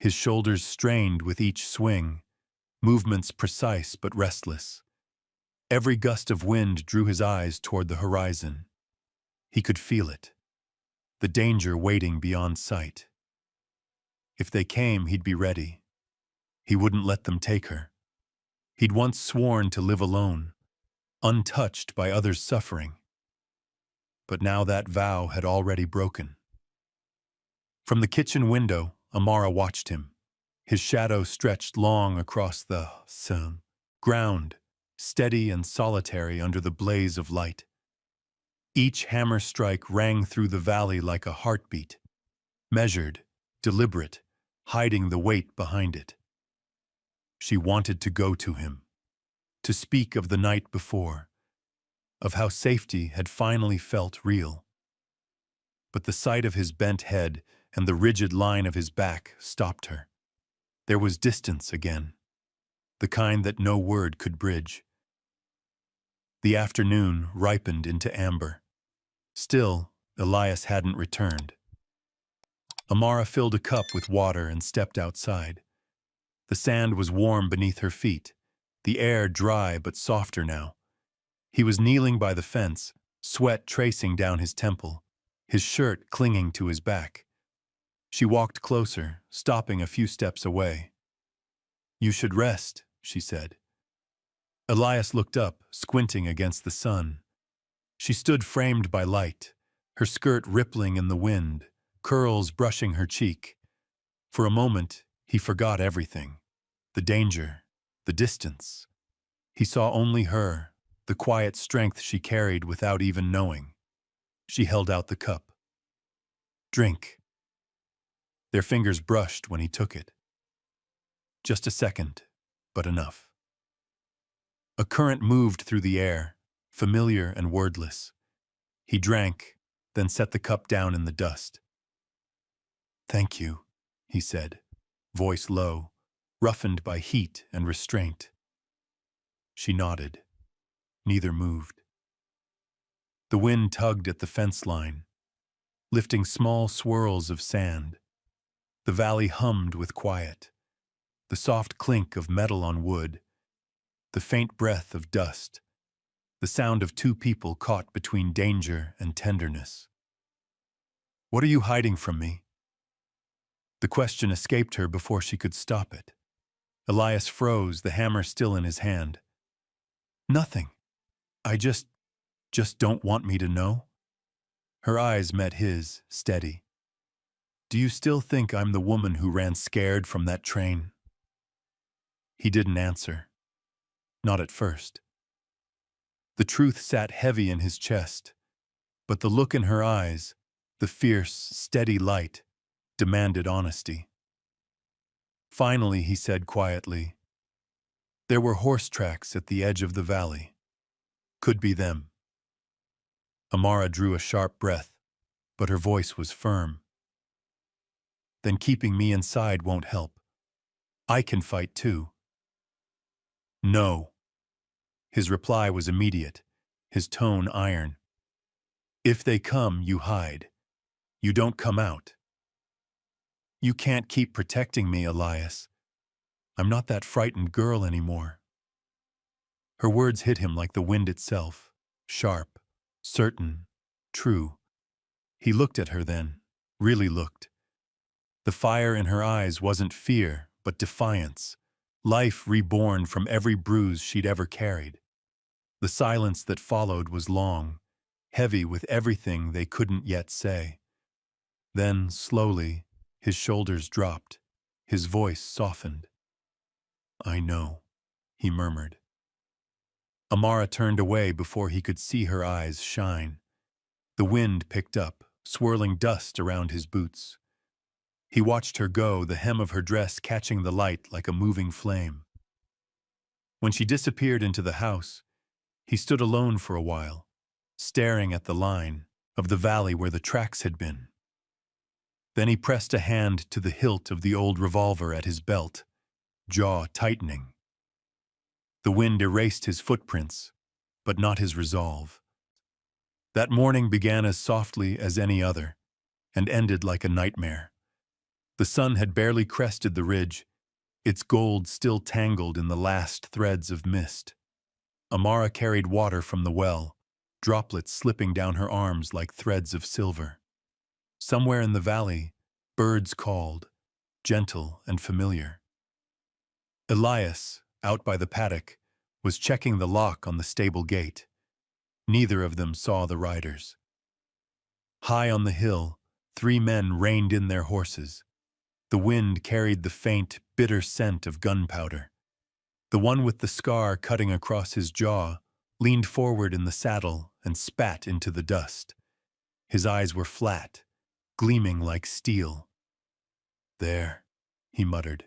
His shoulders strained with each swing, movements precise but restless. Every gust of wind drew his eyes toward the horizon. He could feel it, the danger waiting beyond sight. If they came, he'd be ready. He wouldn't let them take her. He'd once sworn to live alone, untouched by others' suffering. But now that vow had already broken. From the kitchen window, Amara watched him. His shadow stretched long across the ground, steady and solitary under the blaze of light. Each hammer strike rang through the valley like a heartbeat, measured, deliberate, hiding the weight behind it. She wanted to go to him, to speak of the night before, of how safety had finally felt real. But the sight of his bent head and the rigid line of his back stopped her. There was distance again, the kind that no word could bridge. The afternoon ripened into amber. Still, Elias hadn't returned. Amara filled a cup with water and stepped outside. The sand was warm beneath her feet, the air dry but softer now. He was kneeling by the fence, sweat tracing down his temple, his shirt clinging to his back. She walked closer, stopping a few steps away. "You should rest," she said. Elias looked up, squinting against the sun. She stood framed by light, her skirt rippling in the wind, curls brushing her cheek. For a moment, he forgot everything. The danger, the distance. He saw only her, the quiet strength she carried without even knowing. She held out the cup. "Drink." Their fingers brushed when he took it. Just a second, but enough. A current moved through the air, familiar and wordless. He drank, then set the cup down in the dust. "Thank you," he said. voice low, roughened by heat and restraint. She nodded. Neither moved. The wind tugged at the fence line, lifting small swirls of sand. The valley hummed with quiet, the soft clink of metal on wood, the faint breath of dust, the sound of two people caught between danger and tenderness. "What are you hiding from me?" The question escaped her before she could stop it. Elias froze, the hammer still in his hand. "Nothing. I just don't want me to know." Her eyes met his, steady. "Do you still think I'm the woman who ran scared from that train?" He didn't answer. Not at first. The truth sat heavy in his chest, but the look in her eyes, the fierce, steady light, demanded honesty. Finally, he said quietly, "There were horse tracks at the edge of the valley. Could be them." Amara drew a sharp breath, but her voice was firm. "Then keeping me inside won't help. I can fight too." "No." His reply was immediate, his tone iron. "If they come, you hide. You don't come out." "You can't keep protecting me, Elias. I'm not that frightened girl anymore." Her words hit him like the wind itself, sharp, certain, true. He looked at her then, really looked. The fire in her eyes wasn't fear, but defiance, life reborn from every bruise she'd ever carried. The silence that followed was long, heavy with everything they couldn't yet say. Then, slowly, his shoulders dropped, his voice softened. "I know," he murmured. Amara turned away before he could see her eyes shine. The wind picked up, swirling dust around his boots. He watched her go, the hem of her dress catching the light like a moving flame. When she disappeared into the house, he stood alone for a while, staring at the line of the valley where the tracks had been. Then he pressed a hand to the hilt of the old revolver at his belt, jaw tightening. The wind erased his footprints, but not his resolve. That morning began as softly as any other, and ended like a nightmare. The sun had barely crested the ridge, its gold still tangled in the last threads of mist. Amara carried water from the well, droplets slipping down her arms like threads of silver. Somewhere in the valley, birds called, gentle and familiar. Elias, out by the paddock, was checking the lock on the stable gate. Neither of them saw the riders. High on the hill, 3 men reined in their horses. The wind carried the faint, bitter scent of gunpowder. The one with the scar cutting across his jaw leaned forward in the saddle and spat into the dust. His eyes were flat, gleaming like steel. "There," he muttered.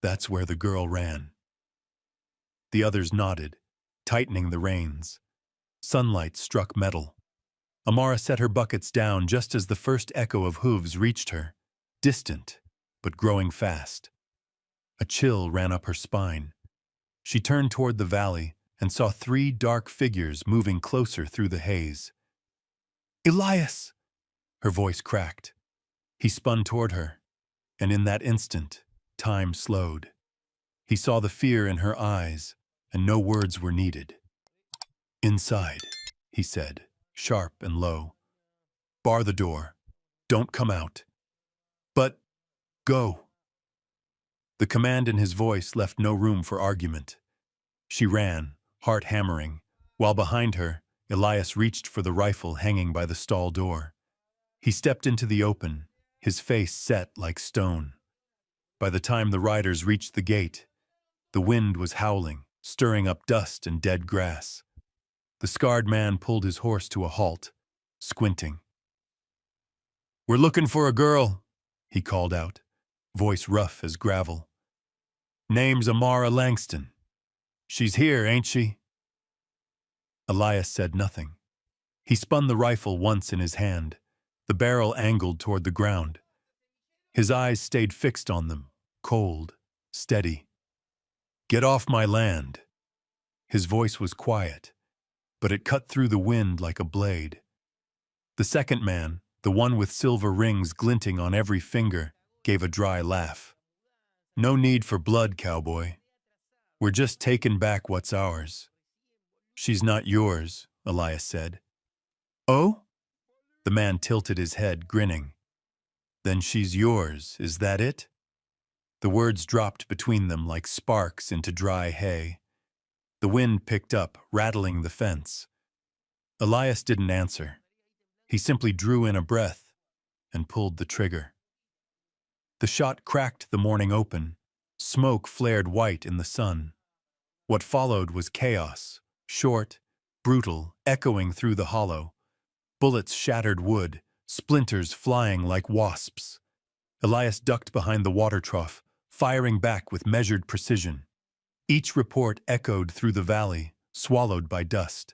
"That's where the girl ran." The others nodded, tightening the reins. Sunlight struck metal. Amara set her buckets down just as the first echo of hooves reached her, distant, but growing fast. A chill ran up her spine. She turned toward the valley and saw 3 dark figures moving closer through the haze. "Elias!" Her voice cracked. He spun toward her, and in that instant, time slowed. He saw the fear in her eyes, and no words were needed. "Inside," he said, sharp and low. "Bar the door. Don't come out. But go." The command in his voice left no room for argument. She ran, heart hammering, while behind her, Elias reached for the rifle hanging by the stall door. He stepped into the open, his face set like stone. By the time the riders reached the gate, the wind was howling, stirring up dust and dead grass. The scarred man pulled his horse to a halt, squinting. "We're looking for a girl," he called out, voice rough as gravel. "Name's Amara Langston. She's here, ain't she?" Elias said nothing. He spun the rifle once in his hand, the barrel angled toward the ground. His eyes stayed fixed on them, cold, steady. "Get off my land." His voice was quiet, but it cut through the wind like a blade. The second man, the one with silver rings glinting on every finger, gave a dry laugh. "No need for blood, cowboy. We're just taking back what's ours." "She's not yours," Elias said. "Oh?" The man tilted his head, grinning. "Then she's yours, is that it?" The words dropped between them like sparks into dry hay. The wind picked up, rattling the fence. Elias didn't answer. He simply drew in a breath and pulled the trigger. The shot cracked the morning open. Smoke flared white in the sun. What followed was chaos, short, brutal, echoing through the hollow. Bullets shattered wood, splinters flying like wasps. Elias ducked behind the water trough, firing back with measured precision. Each report echoed through the valley, swallowed by dust.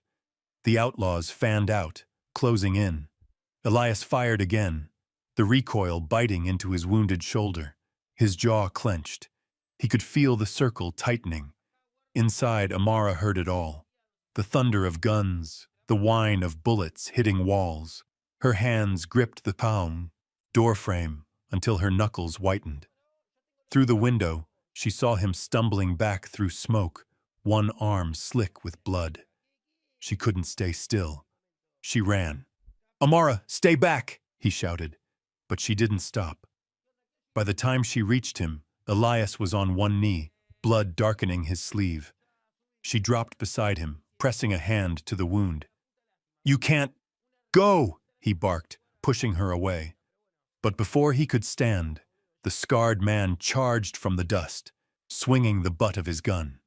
The outlaws fanned out, closing in. Elias fired again, the recoil biting into his wounded shoulder. His jaw clenched. He could feel the circle tightening. Inside, Amara heard it all. The thunder of guns, the whine of bullets hitting walls. Her hands gripped the palm, doorframe, until her knuckles whitened. Through the window, she saw him stumbling back through smoke, one arm slick with blood. She couldn't stay still. She ran. "Amara, stay back!" he shouted. But she didn't stop. By the time she reached him, Elias was on one knee, blood darkening his sleeve. She dropped beside him, pressing a hand to the wound. "You can't go!" he barked, pushing her away. But before he could stand, the scarred man charged from the dust, swinging the butt of his gun.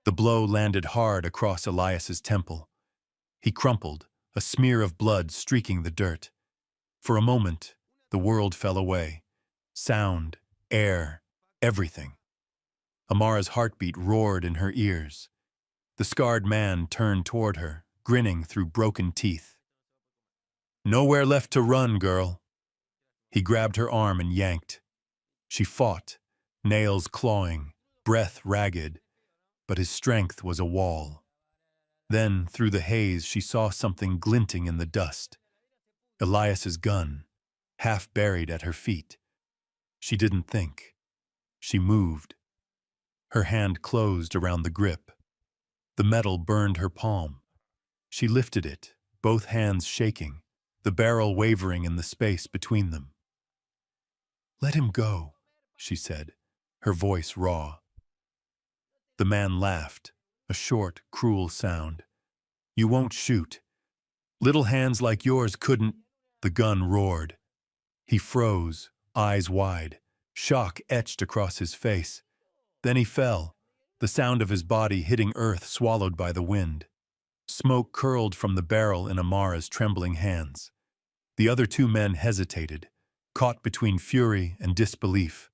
The blow landed hard across Elias's temple. He crumpled, a smear of blood streaking the dirt. For a moment, the world fell away. Sound, air, everything. Amara's heartbeat roared in her ears. The scarred man turned toward her, grinning through broken teeth. "Nowhere left to run, girl." He grabbed her arm and yanked. She fought, nails clawing, breath ragged, but his strength was a wall. Then, through the haze, she saw something glinting in the dust. Elias's gun, half buried at her feet. She didn't think. She moved. Her hand closed around the grip. The metal burned her palm. She lifted it, both hands shaking, the barrel wavering in the space between them. "Let him go," she said, her voice raw. The man laughed, a short, cruel sound. "You won't shoot. Little hands like yours couldn't—" The gun roared. He froze, eyes wide, shock etched across his face. Then he fell, the sound of his body hitting earth swallowed by the wind. Smoke curled from the barrel in Amara's trembling hands. The other two men hesitated, caught between fury and disbelief.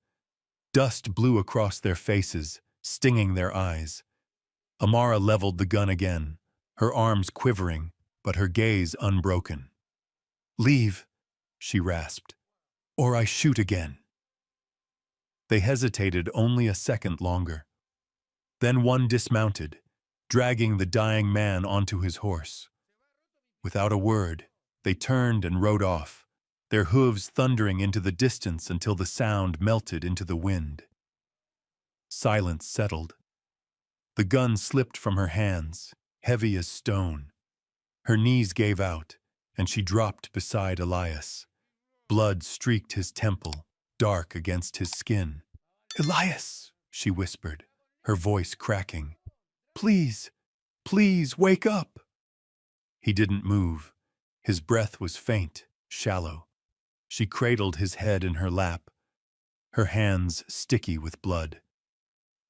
Dust blew across their faces, stinging their eyes. Amara leveled the gun again, her arms quivering, but her gaze unbroken. "Leave," she rasped, "or I shoot again." They hesitated only a second longer. Then one dismounted, dragging the dying man onto his horse. Without a word, they turned and rode off, their hooves thundering into the distance until the sound melted into the wind. Silence settled. The gun slipped from her hands, heavy as stone. Her knees gave out, and she dropped beside Elias. Blood streaked his temple, dark against his skin. "Elias," she whispered, her voice cracking. "Please, please, wake up." He didn't move. His breath was faint, shallow. She cradled his head in her lap, her hands sticky with blood.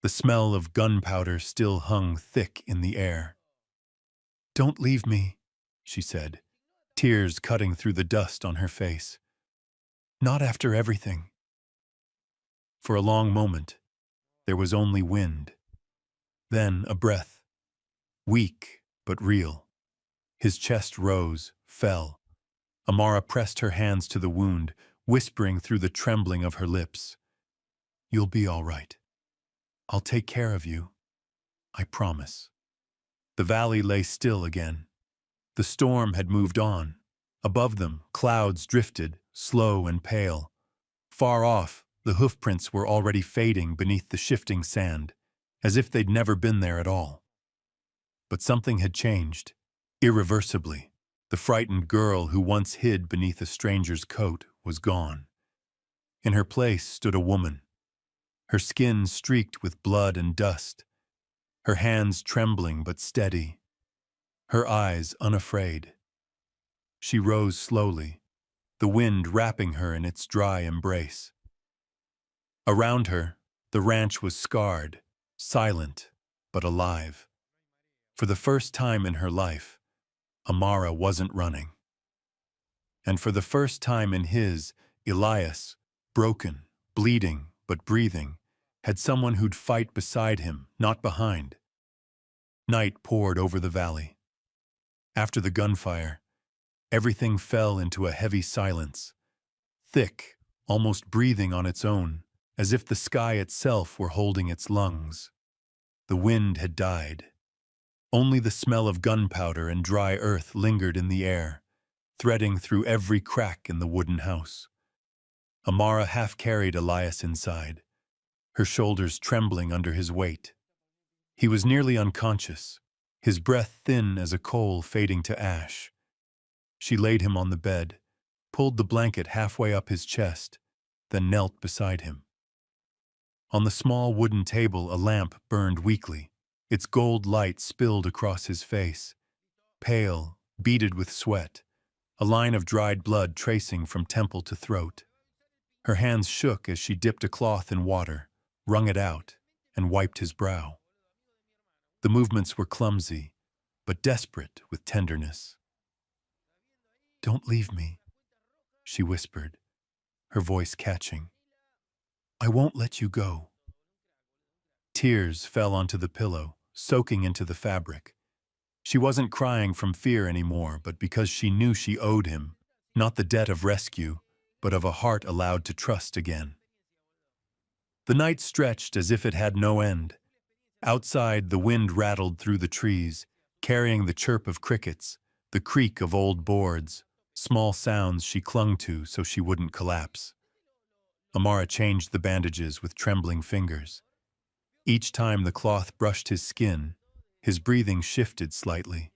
The smell of gunpowder still hung thick in the air. "Don't leave me," she said, tears cutting through the dust on her face. "Not after everything." For a long moment, there was only wind. Then a breath, weak but real. His chest rose, fell. Amara pressed her hands to the wound, whispering through the trembling of her lips. You'll be all right. I'll take care of you. I promise. The valley lay still again. The storm had moved on. Above them, clouds drifted, slow and pale. Far off, the hoofprints were already fading beneath the shifting sand, as if they'd never been there at all. But something had changed, irreversibly. The frightened girl who once hid beneath a stranger's coat was gone. In her place stood a woman, her skin streaked with blood and dust, her hands trembling but steady, her eyes unafraid. She rose slowly, the wind wrapping her in its dry embrace. Around her, the ranch was scarred, silent, but alive. For the first time in her life, Amara wasn't running. And for the first time in his, Elias, broken, bleeding, but breathing, had someone who'd fight beside him, not behind. Night poured over the valley. After the gunfire, everything fell into a heavy silence, thick, almost breathing on its own, as if the sky itself were holding its lungs. The wind had died. Only the smell of gunpowder and dry earth lingered in the air, threading through every crack in the wooden house. Amara half-carried Elias inside, her shoulders trembling under his weight. He was nearly unconscious, his breath thin as a coal fading to ash. She laid him on the bed, pulled the blanket halfway up his chest, then knelt beside him. On the small wooden table, a lamp burned weakly. Its gold light spilled across his face, pale, beaded with sweat, a line of dried blood tracing from temple to throat. Her hands shook as she dipped a cloth in water, wrung it out, and wiped his brow. The movements were clumsy, but desperate with tenderness. "Don't leave me," she whispered, her voice catching. "I won't let you go." Tears fell onto the pillow, soaking into the fabric. She wasn't crying from fear anymore, but because she knew she owed him, not the debt of rescue, but of a heart allowed to trust again. The night stretched as if it had no end. Outside, the wind rattled through the trees, carrying the chirp of crickets, the creak of old boards, small sounds she clung to so she wouldn't collapse. Amara changed the bandages with trembling fingers. Each time the cloth brushed his skin, his breathing shifted slightly,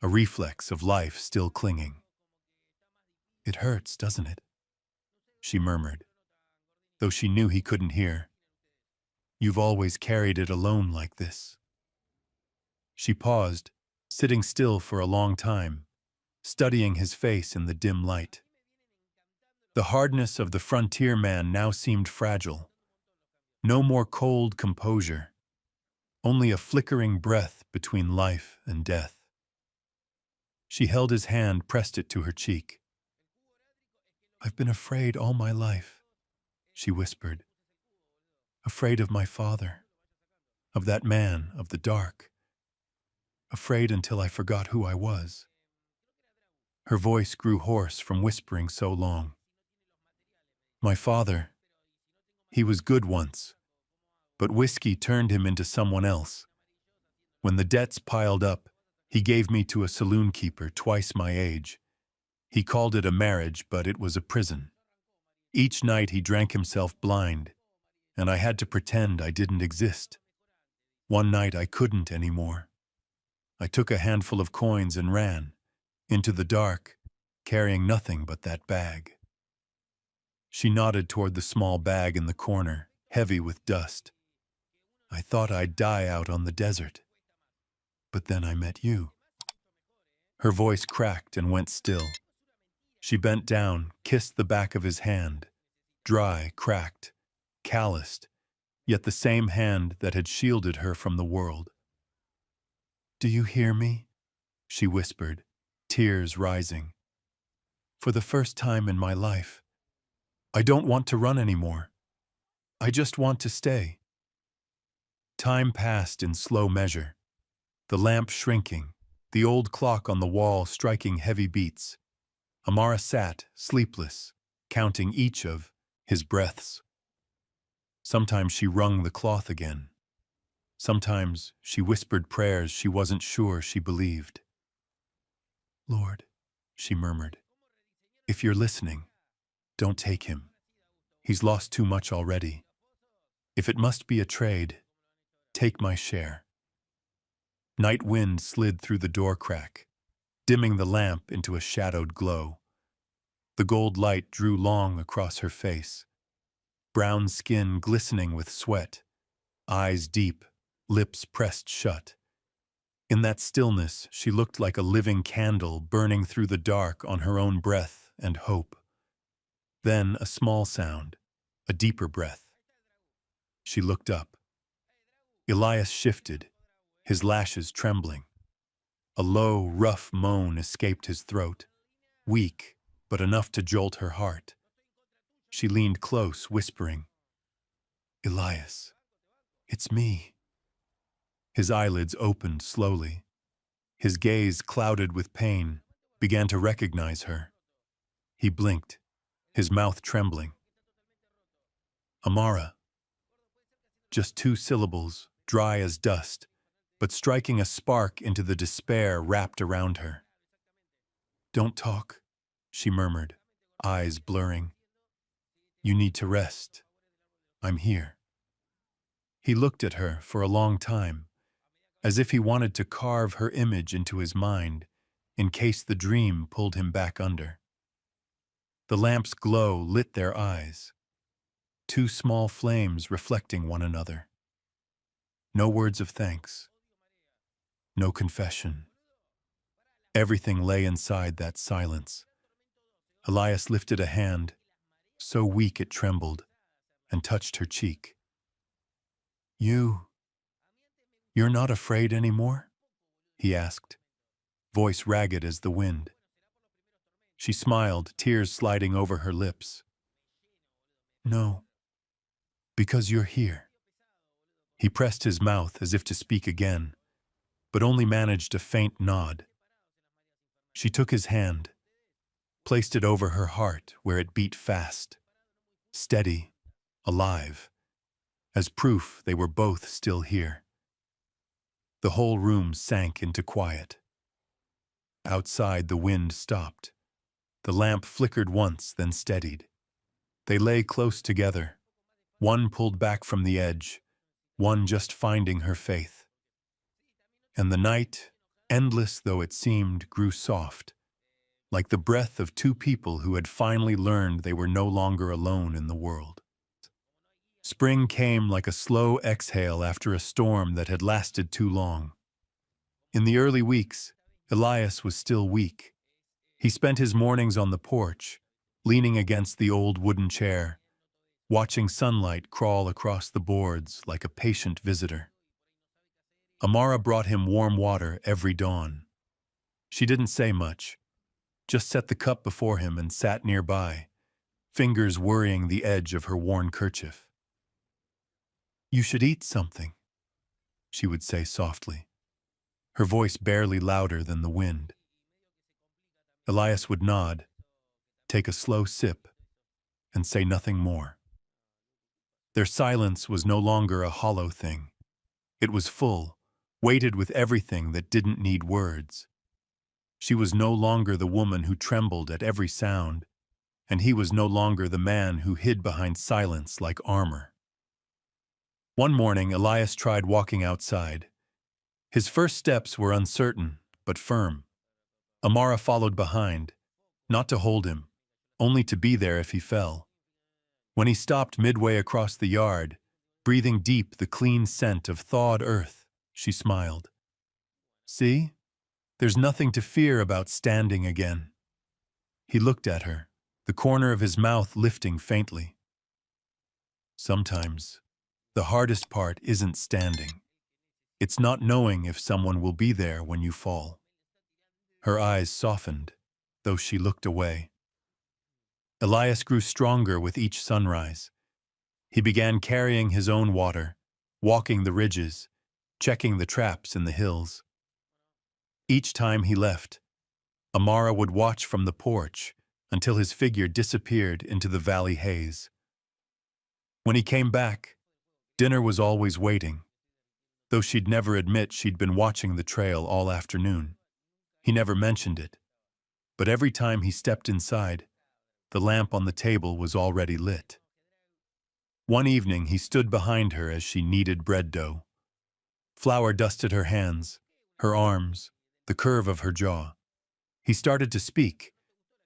a reflex of life still clinging. "It hurts, doesn't it?" she murmured, though she knew he couldn't hear. "You've always carried it alone like this." She paused, sitting still for a long time, studying his face in the dim light. The hardness of the frontier man now seemed fragile. No more cold composure, only a flickering breath between life and death. She held his hand, pressed it to her cheek. "I've been afraid all my life," she whispered. "Afraid of my father, of that man of the dark. Afraid until I forgot who I was." Her voice grew hoarse from whispering so long. "My father, he was good once, but whiskey turned him into someone else. When the debts piled up, he gave me to a saloon keeper twice my age. He called it a marriage, but it was a prison. Each night he drank himself blind, and I had to pretend I didn't exist. One night I couldn't anymore. I took a handful of coins and ran, into the dark, carrying nothing but that bag." She nodded toward the small bag in the corner, heavy with dust. "I thought I'd die out on the desert. But then I met you." Her voice cracked and went still. She bent down, kissed the back of his hand, dry, cracked, calloused, yet the same hand that had shielded her from the world. "Do you hear me?" she whispered, tears rising. "For the first time in my life, I don't want to run anymore. I just want to stay." Time passed in slow measure, the lamp shrinking, the old clock on the wall striking heavy beats. Amara sat, sleepless, counting each of his breaths. Sometimes she wrung the cloth again. Sometimes she whispered prayers she wasn't sure she believed. "Lord," she murmured, "if you're listening, don't take him. He's lost too much already. If it must be a trade, take my share." Night wind slid through the door crack, dimming the lamp into a shadowed glow. The gold light drew long across her face, brown skin glistening with sweat, eyes deep, lips pressed shut. In that stillness, she looked like a living candle burning through the dark on her own breath and hope. Then a small sound, a deeper breath. She looked up. Elias shifted, his lashes trembling. A low, rough moan escaped his throat, weak, but enough to jolt her heart. She leaned close, whispering, "Elias, it's me." His eyelids opened slowly. His gaze, clouded with pain, began to recognize her. He blinked, his mouth trembling. "Amara." Just 2 syllables, dry as dust, but striking a spark into the despair wrapped around her. "Don't talk," she murmured, eyes blurring. "You need to rest. I'm here." He looked at her for a long time, as if he wanted to carve her image into his mind, in case the dream pulled him back under. The lamp's glow lit their eyes, 2 small flames reflecting one another. No words of thanks, no confession. Everything lay inside that silence. Elias lifted a hand, so weak it trembled, and touched her cheek. You're not afraid anymore?" he asked, voice ragged as the wind. She smiled, tears sliding over her lips. "No, because you're here." He pressed his mouth as if to speak again, but only managed a faint nod. She took his hand, placed it over her heart where it beat fast, steady, alive, as proof they were both still here. The whole room sank into quiet. Outside, the wind stopped. The lamp flickered once, then steadied. They lay close together, one pulled back from the edge, one just finding her faith. And the night, endless though it seemed, grew soft, like the breath of 2 people who had finally learned they were no longer alone in the world. Spring came like a slow exhale after a storm that had lasted too long. In the early weeks, Elias was still weak. He spent his mornings on the porch, leaning against the old wooden chair, watching sunlight crawl across the boards like a patient visitor. Amara brought him warm water every dawn. She didn't say much, just set the cup before him and sat nearby, fingers worrying the edge of her worn kerchief. "You should eat something," she would say softly, her voice barely louder than the wind. Elias would nod, take a slow sip, and say nothing more. Their silence was no longer a hollow thing. It was full, weighted with everything that didn't need words. She was no longer the woman who trembled at every sound, and he was no longer the man who hid behind silence like armor. One morning, Elias tried walking outside. His first steps were uncertain, but firm. Amara followed behind, not to hold him, only to be there if he fell. When he stopped midway across the yard, breathing deep the clean scent of thawed earth, she smiled. "See? There's nothing to fear about standing again." He looked at her, the corner of his mouth lifting faintly. "Sometimes, the hardest part isn't standing. It's not knowing if someone will be there when you fall." Her eyes softened, though she looked away. Elias grew stronger with each sunrise. He began carrying his own water, walking the ridges, checking the traps in the hills. Each time he left, Amara would watch from the porch until his figure disappeared into the valley haze. When he came back, Dinner was always waiting, though she'd never admit she'd been watching the trail all afternoon. He never mentioned it, but every time he stepped inside, the lamp on the table was already lit. One evening he stood behind her as she kneaded bread dough. Flour dusted her hands, her arms, the curve of her jaw. He started to speak,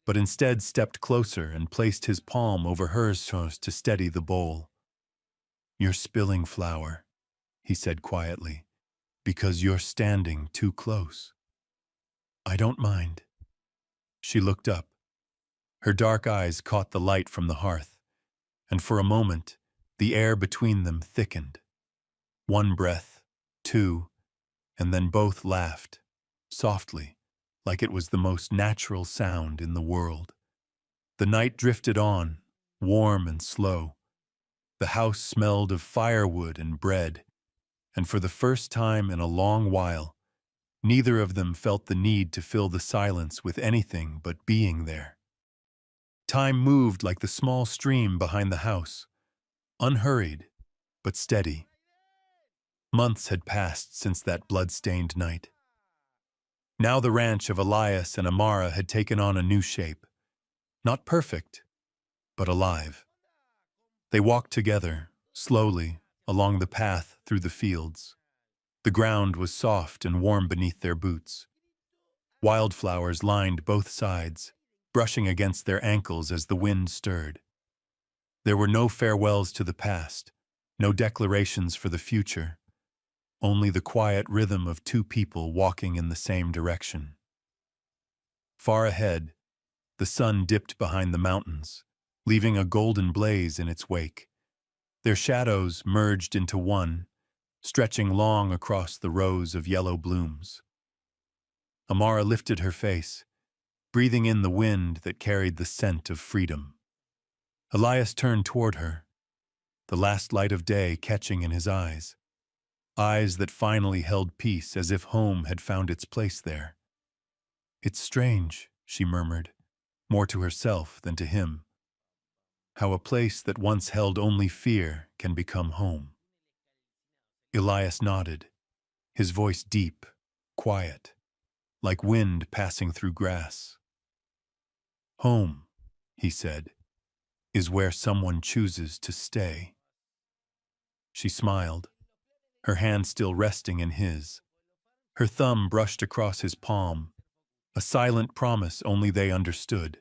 but instead stepped closer and placed his palm over hers to steady the bowl. "You're spilling flour," he said quietly, "because you're standing too close." "I don't mind." She looked up. Her dark eyes caught the light from the hearth, and for a moment, the air between them thickened. One breath, two, and then both laughed, softly, like it was the most natural sound in the world. The night drifted on, warm and slow. The house smelled of firewood and bread, and for the first time in a long while, neither of them felt the need to fill the silence with anything but being there. Time moved like the small stream behind the house, unhurried, but steady. Months had passed since that blood-stained night. Now the ranch of Elias and Amara had taken on a new shape. Not perfect, but alive. They walked together, slowly, along the path through the fields. The ground was soft and warm beneath their boots. Wildflowers lined both sides, brushing against their ankles as the wind stirred. There were no farewells to the past, no declarations for the future, only the quiet rhythm of two people walking in the same direction. Far ahead, the sun dipped behind the mountains, leaving a golden blaze in its wake. Their shadows merged into one, stretching long across the rows of yellow blooms. Amara lifted her face, breathing in the wind that carried the scent of freedom. Elias turned toward her, the last light of day catching in his eyes that finally held peace as if home had found its place there. "It's strange," she murmured, more to herself than to him, "how a place that once held only fear can become home." Elias nodded, his voice deep, quiet, like wind passing through grass. "Home," he said, "is where someone chooses to stay." She smiled, her hand still resting in his. Her thumb brushed across his palm, a silent promise only they understood.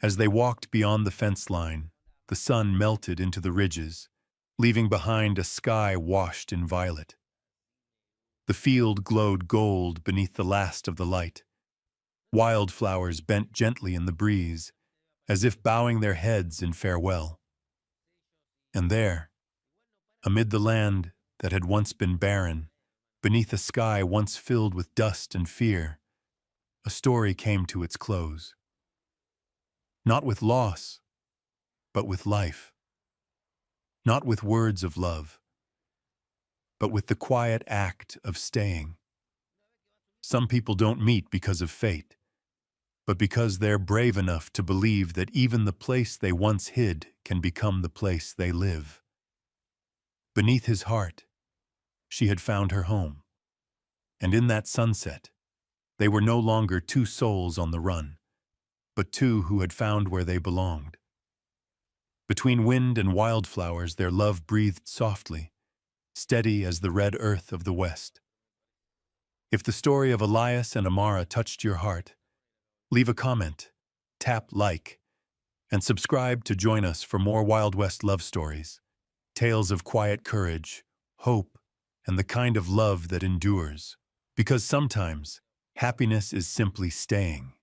As they walked beyond the fence line, the sun melted into the ridges, leaving behind a sky washed in violet. The field glowed gold beneath the last of the light. Wildflowers bent gently in the breeze, as if bowing their heads in farewell. And there, amid the land that had once been barren, beneath a sky once filled with dust and fear, a story came to its close. Not with loss, but with life. Not with words of love, but with the quiet act of staying. Some people don't meet because of fate, but because they're brave enough to believe that even the place they once hid can become the place they live. Beneath his heart, she had found her home. And in that sunset, they were no longer two souls on the run, but two who had found where they belonged. Between wind and wildflowers, their love breathed softly, steady as the red earth of the West. If the story of Elias and Amara touched your heart, leave a comment, tap like, and subscribe to join us for more Wild West love stories, tales of quiet courage, hope, and the kind of love that endures. Because sometimes, happiness is simply staying.